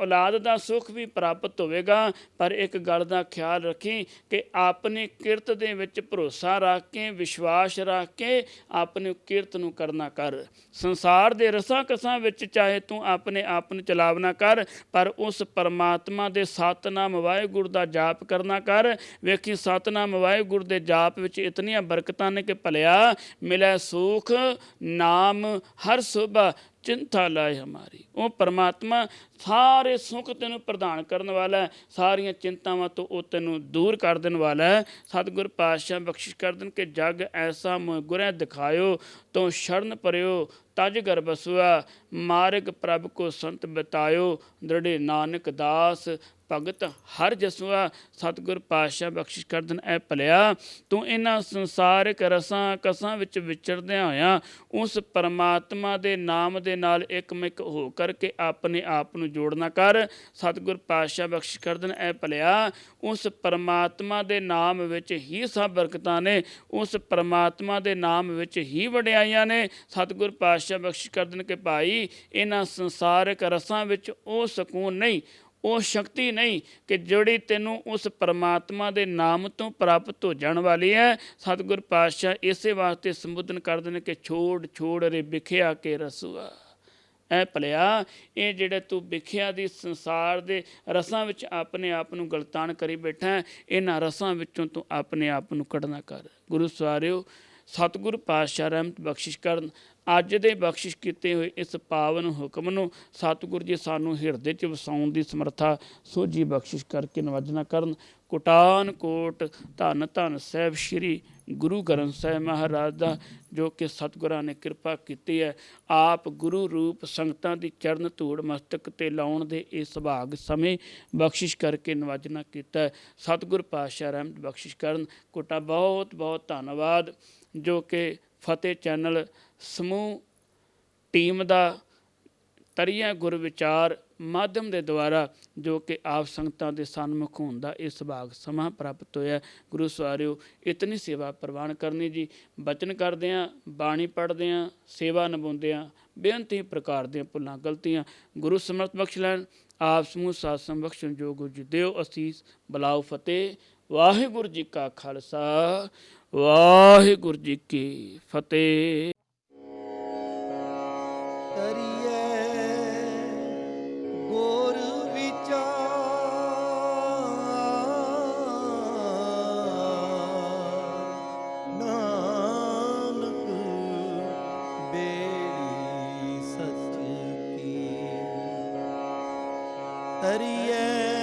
ਔਲਾਦ ਦਾ ਸੁੱਖ ਵੀ ਪ੍ਰਾਪਤ ਹੋਵੇਗਾ, ਪਰ ਇੱਕ ਗੱਲ ਦਾ ਖਿਆਲ ਰੱਖੀ ਕਿ ਆਪਣੀ ਕਿਰਤ ਦੇ ਵਿੱਚ ਭਰੋਸਾ ਰੱਖ ਕੇ, ਵਿਸ਼ਵਾਸ ਰੱਖ ਕੇ ਆਪਣੀ ਕਿਰਤ ਨੂੰ ਕਰਨਾ ਕਰ। ਸੰਸਾਰ ਦੇ ਰਸਾਂ ਕਸਾਂ ਵਿੱਚ ਚਾਹੇ ਤੂੰ ਆਪਣੇ ਆਪ ਨੂੰ ਚਲਾਵਨਾ ਕਰ, ਪਰ ਉਸ ਪਰਮਾਤਮਾ ਦੇ ਸਤਨਾਮ ਵਾਹਿਗੁਰੂ ਦਾ ਜਾਪ ਕਰਨਾ ਕਰ। ਵੇਖੀ ਸਤਨਾਮ ਵਾਹਿਗੁਰੂ ਦੇ ਜਾਪ ਵਿੱਚ ਇਤਨੀਆਂ ਬਰਕਤਾਂ ਨੇ ਕਿ ਭਲਿਆ ਮਿਲੈ ਸੁਖ ਨਾਮ ਹਰ ਸੁਭਾ ਚਿੰਤਾ ਲਾਏ ਹਮਾਰੀ। ਉਹ ਪਰਮਾਤਮਾ ਸਾਰੇ ਸੁੱਖ ਤੈਨੂੰ ਪ੍ਰਦਾਨ ਕਰਨ ਵਾਲਾ ਹੈ, ਸਾਰੀਆਂ ਚਿੰਤਾਵਾਂ ਤੋਂ ਉਹ ਤੈਨੂੰ ਦੂਰ ਕਰ ਦੇਣ ਵਾਲਾ ਹੈ। ਸਤਿਗੁਰ ਪਾਤਸ਼ਾਹ ਬਖਸ਼ਿਸ਼ ਕਰ ਦੇਣ ਕਿ ਜਗ ਐਸਾ ਗੁਰੈ ਦਿਖਾਇਓ, ਤੋਂ ਸ਼ਰਨ ਪਰਿਓ ਤਜ ਘਰ ਬਸੁਆ, ਮਾਰਗ ਪ੍ਰਭ ਕੋ ਸੰਤ ਬਤਾਇਓ, ਦ੍ਰਿੜੇ ਨਾਨਕ ਦਾਸ ਭਗਤ ਹਰ ਜਸੁਆ। ਸਤਿਗੁਰ ਪਾਤਸ਼ਾਹ ਬਖਸ਼ਿਸ਼ ਕਰ ਦੇਣ, ਐ ਭਲਿਆ ਤੂੰ ਇਹਨਾਂ ਸੰਸਾਰਿਕ ਰਸਾਂ ਕਸਾਂ ਵਿੱਚ ਵਿਚਰਦਿਆਂ ਹੋਇਆਂ ਉਸ ਪਰਮਾਤਮਾ ਦੇ ਨਾਮ ਦੇ ਨਾਲ ਇੱਕਮਿਕ ਹੋ ਕਰਕੇ ਆਪਣੇ ਆਪ ਨੂੰ ਜੋੜਨਾ ਕਰ। ਸਤਿਗੁਰ ਪਾਤਸ਼ਾਹ ਬਖਸ਼ਿਸ਼ ਕਰ ਦੇਣ, ਐ ਭਲਿਆ ਉਸ ਪਰਮਾਤਮਾ ਦੇ ਨਾਮ ਵਿੱਚ ਹੀ ਸਭ ਬਰਕਤਾਂ ਨੇ, ਉਸ ਪਰਮਾਤਮਾ ਦੇ ਨਾਮ ਵਿੱਚ ਹੀ ਵਡਿਆਈਆਂ ਨੇ। ਸਤਿਗੁਰ ਪਾਤਸ਼ਾਹ ਬਖਸ਼ਿਸ਼ ਕਰ ਦੇਣ ਕਿ ਭਾਈ ਇਹਨਾਂ ਸੰਸਾਰਿਕ ਰਸਾਂ ਵਿੱਚ ਉਹ ਸਕੂਨ ਨਹੀਂ, ਉਹ ਸ਼ਕਤੀ ਨਹੀਂ ਕਿ ਜਿਹੜੀ ਤੈਨੂੰ ਉਸ ਪਰਮਾਤਮਾ ਦੇ ਨਾਮ ਤੋਂ ਪ੍ਰਾਪਤ ਹੋ ਜਾਣ ਵਾਲੀ ਹੈ। ਸਤਿਗੁਰ ਪਾਤਸ਼ਾਹ ਇਸੇ ਵਾਸਤੇ ਸੰਬੋਧਨ ਕਰਦੇ ਨੇ ਕਿ ਛੋੜ ਛੋੜ ਰੇ ਵਿਖਿਆ ਕੇ ਰਸੂਆ। ਐ ਭਲਿਆ ਇਹ ਜਿਹੜੇ ਤੂੰ ਵਿਖਿਆ ਦੀ ਸੰਸਾਰ ਦੇ ਰਸਾਂ ਵਿੱਚ ਆਪਣੇ ਆਪ ਨੂੰ ਗਲਤਾਨ ਕਰੀ ਬੈਠਾ, ਇਹਨਾਂ ਰਸਾਂ ਵਿੱਚੋਂ ਤੂੰ ਆਪਣੇ ਆਪ ਨੂੰ ਕੱਢਣਾ ਕਰ। ਗੁਰੂ ਸਵਾਰਿਓ, ਸਤਿਗੁਰ ਪਾਤਸ਼ਾਹ ਰਹਿਮਤ ਬਖਸ਼ਿਸ਼ ਕਰਨ। ਅੱਜ ਦੇ ਬਖਸ਼ਿਸ਼ ਕੀਤੇ ਹੋਏ ਇਸ ਪਾਵਨ ਹੁਕਮ ਨੂੰ ਸਤਿਗੁਰ ਜੀ ਸਾਨੂੰ ਹਿਰਦੇ 'ਚ ਵਸਾਉਣ ਦੀ ਸਮਰੱਥਾ ਸੋਝੀ ਬਖਸ਼ਿਸ਼ ਕਰਕੇ ਨਵਾਜਣਾ ਕਰਨ। ਕੋਟਾਨ ਕੋਟ ਧੰਨ ਧੰਨ ਸਾਹਿਬ ਸ਼੍ਰੀ ਗੁਰੂ ਗ੍ਰੰਥ ਸਾਹਿਬ ਮਹਾਰਾਜ ਦਾ, ਜੋ ਕਿ ਸਤਿਗੁਰਾਂ ਨੇ ਕਿਰਪਾ ਕੀਤੀ ਹੈ। ਆਪ ਗੁਰੂ ਰੂਪ ਸੰਗਤਾਂ ਦੀ ਚਰਨ ਧੂੜ ਮਸਤਕ 'ਤੇ ਲਾਉਣ ਦੇ ਇਹ ਸੁਭਾਗ ਸਮੇਂ ਬਖਸ਼ਿਸ਼ ਕਰਕੇ ਨਵਾਜਣਾ ਕੀਤਾ। ਸਤਿਗੁਰ ਪਾਤਸ਼ਾਹ ਰਹਿਮਤ ਬਖਸ਼ਿਸ਼ ਕਰਨ। ਕੋਟਾ ਬਹੁਤ ਬਹੁਤ ਧੰਨਵਾਦ, ਜੋ ਕਿ ਫਤਿਹ ਚੈਨਲ ਸਮੂਹ ਟੀਮ ਦਾ ਤਰੀਆਂ ਗੁਰ ਵਿਚਾਰ ਮਾਧਿਅਮ ਦੇ ਦੁਆਰਾ ਜੋ ਕਿ ਆਪ ਸੰਗਤਾਂ ਦੇ ਸਨਮੁਖ ਹੋਣ ਦਾ ਇਹ ਸੁਭਾਗ ਸਮਾਂ ਪ੍ਰਾਪਤ ਹੋਇਆ। ਗੁਰੂ ਸਵਾਰਿਓ, ਇਤਨੀ ਸੇਵਾ ਪ੍ਰਵਾਨ ਕਰਨੀ ਜੀ। ਬਚਨ ਕਰਦੇ ਹਾਂ, ਬਾਣੀ ਪੜ੍ਹਦੇ ਹਾਂ, ਸੇਵਾ ਨਿਭਾਉਂਦੇ ਹਾਂ, ਬੇਅੰਤੀ ਪ੍ਰਕਾਰ ਦੀਆਂ ਭੁੱਲਾਂ ਗਲਤੀਆਂ ਗੁਰੂ ਸਮਰਥ ਬਖਸ਼ ਲੈਣ। ਆਪ ਸਮੂਹ ਸਾਧ ਸੰਗਤ ਬਖਸ਼ਣ ਜੋ ਗੁਰੂ ਜੀ ਦਿਓ ਅਸੀਸ। ਬਲਾਓ ਫਤਿਹ। ਵਾਹਿਗੁਰੂ ਜੀ ਕਾ ਖਾਲਸਾ, ਵਾਹਿਗੁਰੂ ਜੀ ਕੀ ਫਤਿਹ। ਕਰੀਏ ਗੁਰ ਵਿਚਾਰ, ਨਾਨਕ ਬੇੜੀ ਸੱਚ ਕੀ। ਕਰੀਏ